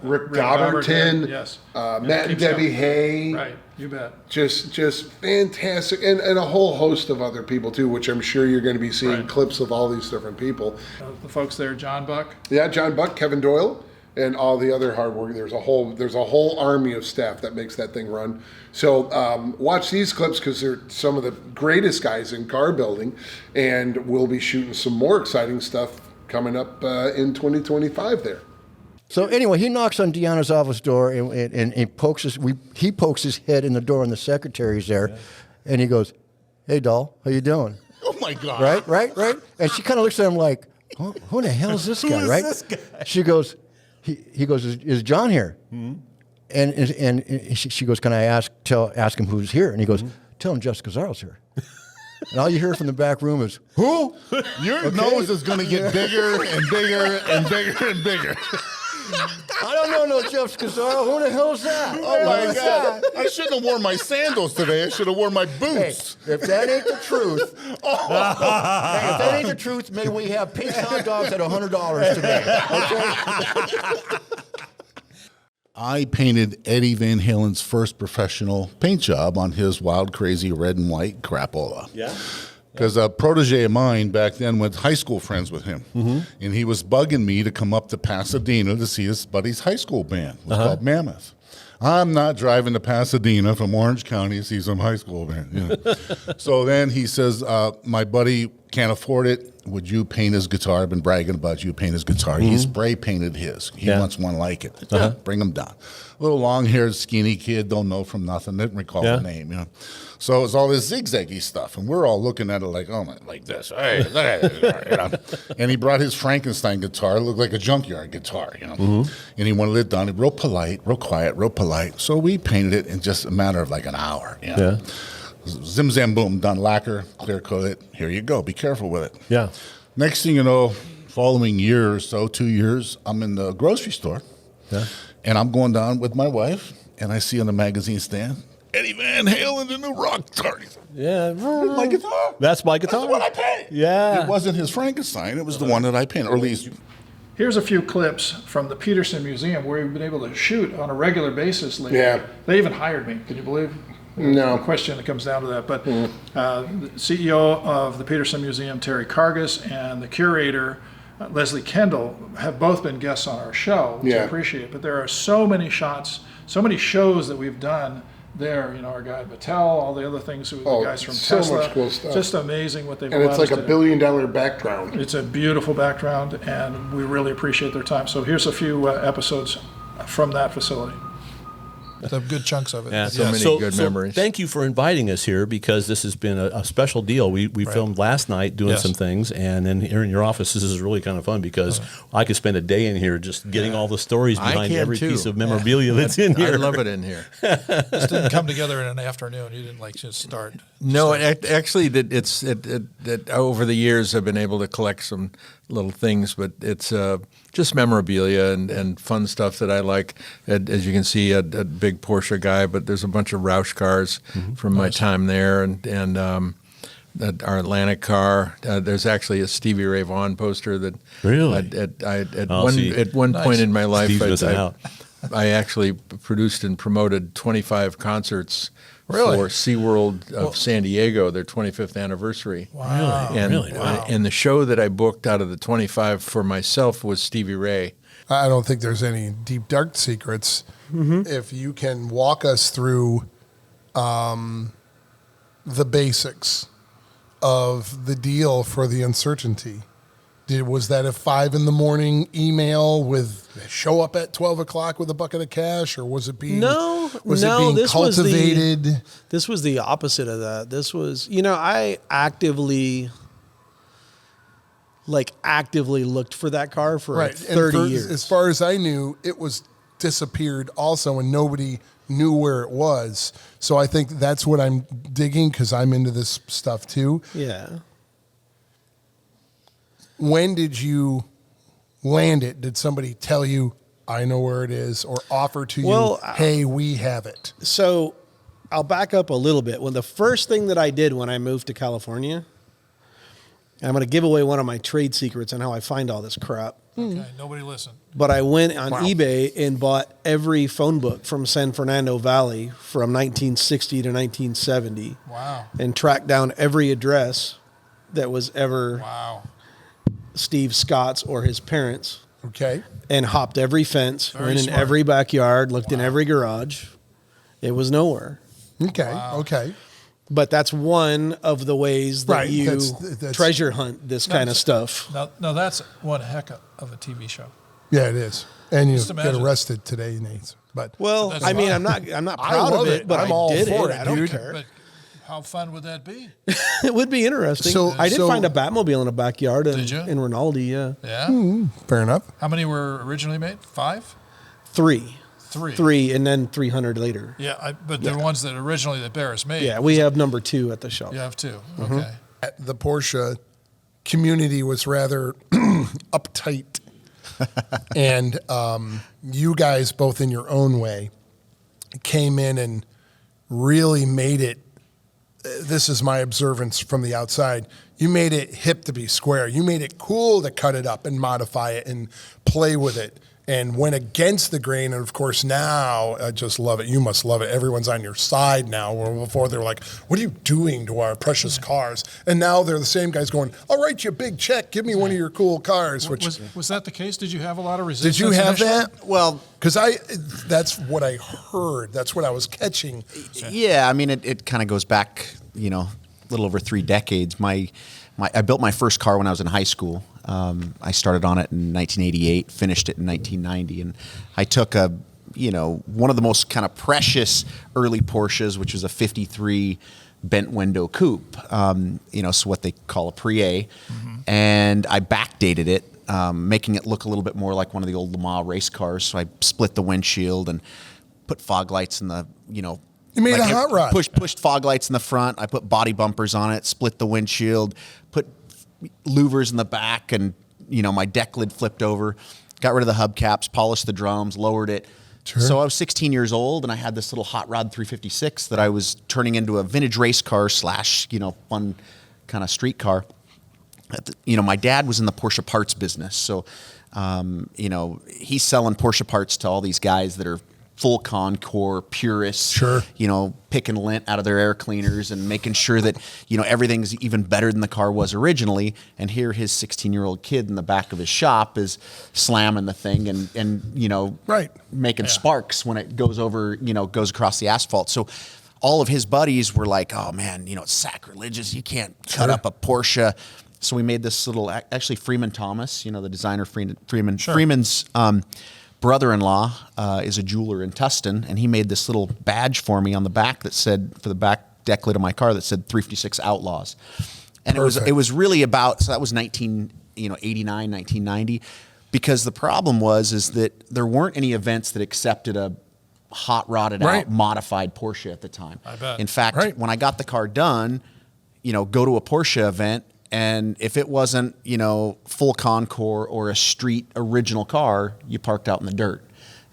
Rick Gobertin, Gobertin, yes. Matt and Keeps Debbie going. Hay. Right, you bet. Just fantastic, and a whole host of other people too, which I'm sure you're going to be seeing Right. clips of all these different people. The folks there, John Buck. Yeah, John Buck, Kevin Doyle, and all the other hard work. There's a whole army of staff that makes that thing run. So watch these clips because they're some of the greatest guys in car building, and we'll be shooting some more exciting stuff coming up in 2025 there. So anyway, he knocks on Deanna's office door and he pokes his head in the door, and the secretary's there, and he goes, "Hey, doll, how you doing?" Oh my God! Right. And she kind of looks at him like, "Who the hell is this guy?" Right? this guy? She goes, he goes, "Is John here?" And she goes, "Can I ask him who's here?" And he goes, "Tell him Jessica Zarl's here." And all you hear from the back room is, "Who?" Your nose is going to get bigger and bigger and bigger and bigger. I don't know no Jeff Scazzaro. Who the hell is that? Oh my God! I shouldn't have worn my sandals today. I should have worn my boots. Hey, if that ain't the truth, hey, if that ain't the truth, may we have pink hot dogs at $100 today. Okay? I painted Eddie Van Halen's first professional paint job on his wild, crazy red and white crapola. Yeah. Because a protege of mine back then went high school friends with him. And he was bugging me to come up to Pasadena to see his buddy's high school band. It was called Mammoth. I'm not driving to Pasadena from Orange County to see some high school band. You know. So then he says, my buddy can't afford it. Would you paint his guitar? I've been bragging about you paint his guitar. He spray painted his. He wants one like it. Bring him down. Little long-haired, skinny kid, don't know from nothing. Didn't recall the name. You know. So it's all this zigzaggy stuff, and we're all looking at it like, oh my, like this. Hey, look at it, you know. And he brought his Frankenstein guitar. It looked like a junkyard guitar, you know. And he wanted it done. Real polite, real quiet, real polite. So we painted it in just a matter of like an hour. You know? Zim zam boom, done lacquer, clear coat it. Here you go. Be careful with it. Yeah. Next thing you know, following year or so, 2 years, I'm in the grocery store. Yeah. And I'm going down with my wife, and I see on the magazine stand, Eddie Van Halen, the new rock guitar. Yeah. My guitar. That's my guitar. That's what I painted. Yeah. It wasn't his Frankenstein. It was the one that I painted, or at least. Here's a few clips from the Petersen Museum where we've been able to shoot on a regular basis lately. Yeah. They even hired me. Can you believe? No. A question that comes down to that. But the CEO of the Petersen Museum, Terry Cargus, and the curator, Leslie Kendall, have both been guests on our show, which I Yeah. appreciate. But there are so many shots, so many shows that we've done there. You know, our guy Battelle, all the other things with the guys from so Tesla. much cool stuff. Just amazing what they've And it's allowed like us a to $1 do. billion background. It's a beautiful background, and we really appreciate their time. So here's a few episodes from that facility. Some good chunks of it. Yeah. So many good memories. Thank you for inviting us here because this has been a special deal. We filmed last night doing some things, and then here in your office, this is really kind of fun because I could spend a day in here just getting all the stories behind every piece of memorabilia that's in here. I love it in here. This didn't come together in an afternoon. You didn't like just start. No, actually, it's over the years I've been able to collect some little things, but it's just memorabilia and fun stuff that I like. As you can see, a big Porsche guy, but there's a bunch of Roush cars from my time there, and our Atlantic car. There's actually a Stevie Ray Vaughan poster that at one point in my life, I actually produced and promoted 25 concerts for SeaWorld of San Diego, their 25th anniversary. Wow. And the show that I booked out of the 25 for myself was Stevie Ray. I don't think there's any deep, dark secrets. If you can walk us through the basics of the deal for the Uncertainty. Was that a 5 a.m. email with show up at 12 o'clock with a bucket of cash, or was it being it being cultivated? This was the opposite of that. This was, I actively looked for that car for like 30 years. As far as I knew, it was disappeared also, and nobody knew where it was. So I think that's what I'm digging, because I'm into this stuff too. Yeah. When did you land it? Did somebody tell you, I know where it is, or offer to you, hey, we have it? So I'll back up a little bit. Well, the first thing that I did when I moved to California, I'm going to give away one of my trade secrets on how I find all this crap. Okay, nobody listen. But I went on eBay and bought every phone book from San Fernando Valley from 1960 to 1970. Wow. And tracked down every address that was ever Steve Scott's or his parents. Okay. And hopped every fence, went in every backyard, looked in every garage. It was nowhere. Okay. Okay. But that's one of the ways that you that's treasure hunt this kind of stuff. Now that's one heck of a TV show. Yeah, it is. And you Just get imagine. arrested today, Nate. But I mean, I'm not proud of it, but I'm I all did for it. it, I don't dude. care. But how fun would that be? It would be interesting. So- I did so- find a Batmobile in a backyard Did you? in Rinaldi, yeah. Yeah. Fair enough. How many were originally made? 5? Three, Three. and then 300 later. Yeah, but the ones that originally that Barris made. Yeah, we have number 2 at the shop. You have 2. Mm-hmm. Okay. The Porsche community was rather uptight. And you guys, both in your own way, came in and really made it. This is my observance from the outside. You made it hip to be square. You made it cool to cut it up and modify it and play with it, and went against the grain. And of course, now I just love it. You must love it. Everyone's on your side now. Where before they were like, "What are you doing to our precious cars?" And now they're the same guys going, "I'll write you a big check. Give me one of your cool cars." Which Was that the case? Did you have a lot of resistance? did you have initially? that? Well, because that's what I heard. That's what I was catching. Yeah, I mean, it kind of goes back, a little over 3 decades. I built my first car when I was in high school. I started on it in 1988, finished it in 1990, and I took one of the most kind of precious early Porsches, which was a 53 bent window coupe, so what they call a Pre-A, and I backdated it, making it look a little bit more like one of the old Le Mans race cars. So I split the windshield and put fog lights in the, You made a hot rod. Pushed fog lights in the front. I put body bumpers on it, split the windshield, put louvers in the back, and my deck lid flipped over. Got rid of the hubcaps, polished the drums, lowered it. Sure. So I was 16 years old, and I had this little hot rod 356 that I was turning into a vintage race car / fun kind of street car. My dad was in the Porsche parts business, so he's selling Porsche parts to all these guys that are full Concours purists, Sure. Picking lint out of their air cleaners and making sure that, everything's even better than the car was originally. And here his 16-year-old kid in the back of his shop is slamming the thing and making sparks when it goes over, goes across the asphalt. So all of his buddies were like, oh man, it's sacrilegious. You can't cut up a Porsche. So we made this little, actually Freeman Thomas, the designer Freeman's brother-in-law is a jeweler in Tustin, and he made this little badge for me on the back that said, for the back deck lid of my car, that said 356 Outlaws. And it was really about, so that was 1989, 1990, because the problem is that there weren't any events that accepted a hot rodded out modified Porsche at the time. I bet. In fact, when I got the car done, go to a Porsche event, And if it wasn't, full Concours or a street original car, you parked out in the dirt.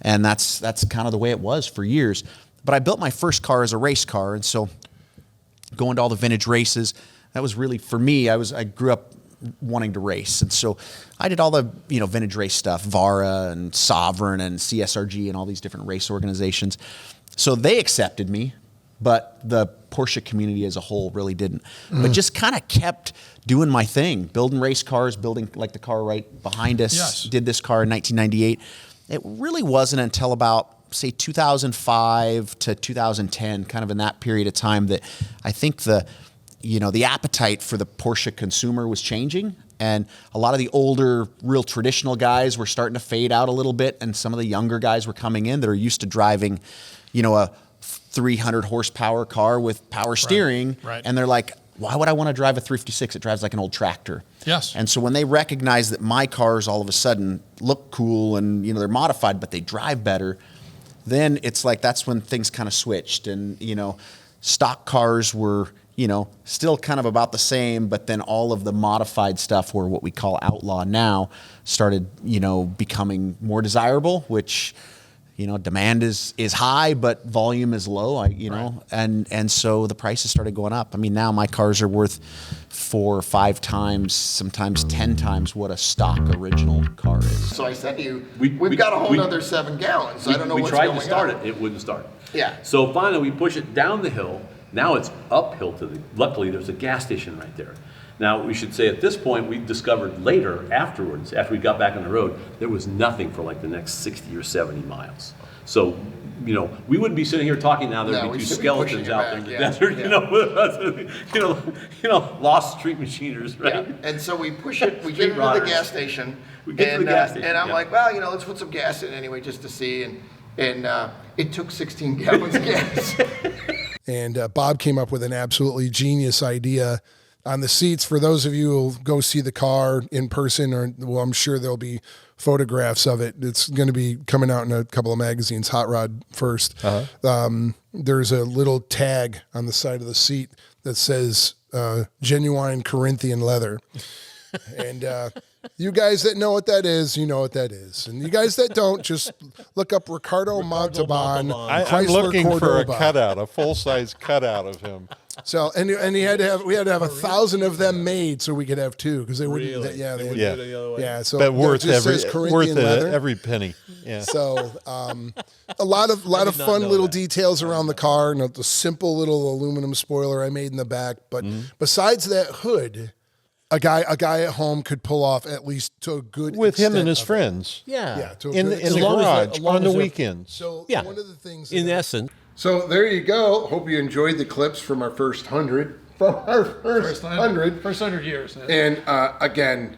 And that's kind of the way it was for years. But I built my first car as a race car, and so going to all the vintage races, that was really, for me, I grew up wanting to race. And so I did all the, vintage race stuff, Vara and Sovereign and CSRG and all these different race organizations. So they accepted me, but the Porsche community as a whole really didn't. But just kind of kept doing my thing, building race cars, building like the car right behind us. Yes. Did this car in 1998. It really wasn't until about, say, 2005 to 2010, kind of in that period of time, that I think the appetite for the Porsche consumer was changing. And a lot of the older, real traditional guys were starting to fade out a little bit. And some of the younger guys were coming in that are used to driving, a 300 horsepower car with power steering. Right. And they're like, why would I want to drive a 356? It drives like an old tractor. Yes. And so when they recognize that my cars all of a sudden look cool and, they're modified, but they drive better, then it's like that's when things kind of switched. And, stock cars were, still kind of about the same, but then all of the modified stuff, were what we call outlaw now, started, becoming more desirable, which, demand is high, but volume is low, and so the prices started going up. I mean, now my cars are worth 4 or 5 times, sometimes 10 times what a stock original car is. So I said to you, we've got a whole other 7 gallons. I don't know what's going on. We tried to start it. It wouldn't start. Yeah. So finally, we push it down the hill. Now it's uphill luckily, there's a gas station right there. Now, we should say at this point, we discovered later, afterwards, after we got back on the road, there was nothing for like the next 60 or 70 miles. So, we wouldn't be sitting here talking now, there'd be 2 skeletons out there in the desert, lost street machiners, right? Yeah. And so we push it, we get it to the gas station. And I'm like, well, let's put some gas in anyway, just to see. And it took 16 gallons of gas. And Bob came up with an absolutely genius idea on the seats. For those of you who'll go see the car in person, I'm sure there'll be photographs of it. It's going to be coming out in a couple of magazines, Hot Rod first. There's a little tag on the side of the seat that says genuine Corinthian leather. And you guys that know what that is, you know what that is. And you guys that don't, just look up Ricardo Montalban. I'm looking for a cutout, a full-size cutout of him. So and we had to have 1,000 of them made so we could have 2 because they wouldn't. Really? Yeah. So but worth leather. every penny. Yeah. So a lot of fun little details around the car. The simple little aluminum spoiler I made in the back. But besides that hood, a guy at home could pull off at least to a good with him and his of friends. Yeah. In the garage on the weekends. So one of the things in essence. So there you go. Hope you enjoyed the clips from our first 100. From our first 100. First 100 years. And again,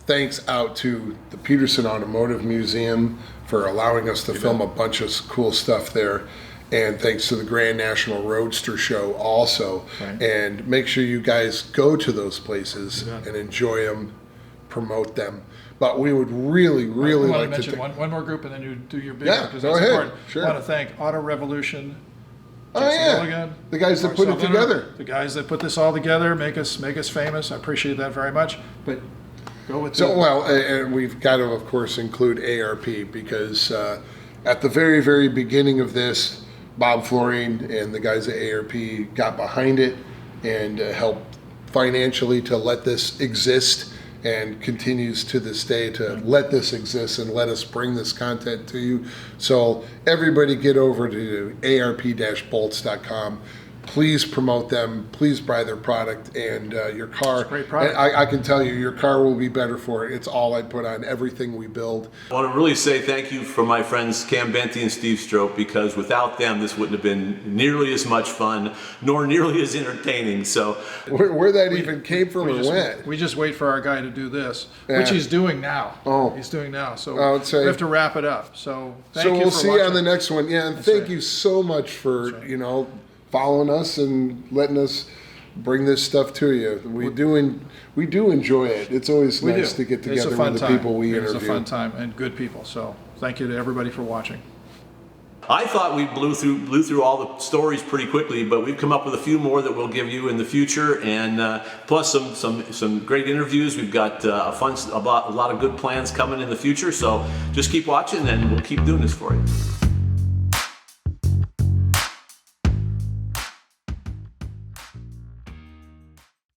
thanks out to the Petersen Automotive Museum for allowing us to film a bunch of cool stuff there. And thanks to the Grand National Roadster Show also. Right. And make sure you guys go to those places and enjoy them, promote them. But we would really like to mention one more group, and then you do your big one. because go that's ahead. important. Sure. I want to thank Auto Revolution. Milligan, the guys that put it together. The guys that put this all together, make us famous. I appreciate that very much. But go with and we've got to, of course, include ARP because at the very, very beginning of this, Bob Florine and the guys at ARP got behind it and helped financially to let this exist, and continues to this day to let this exist and let us bring this content to you. So everybody get over to arp-bolts.com. Please promote them. Please buy their product, and your car. Great product. I can tell you, your car will be better for it. It's all I put on everything we build. I want to really say thank you for my friends Cam Benty and Steve Strope, because without them, this wouldn't have been nearly as much fun, nor nearly as entertaining. So, where that even came from or went? We just wait for our guy to do this, which he's doing now. He's doing now. So we have to wrap it up. So thank you. So we'll for see watching. you on the next one. Yeah, and thank you so much for following us and letting us bring this stuff to you. We do enjoy it. It's always nice to get together with the people we interview. It's a fun time and good people. So thank you to everybody for watching. I thought we blew through all the stories pretty quickly, but we've come up with a few more that we'll give you in the future, and plus some great interviews. We've got a lot of good plans coming in the future. So just keep watching, and we'll keep doing this for you.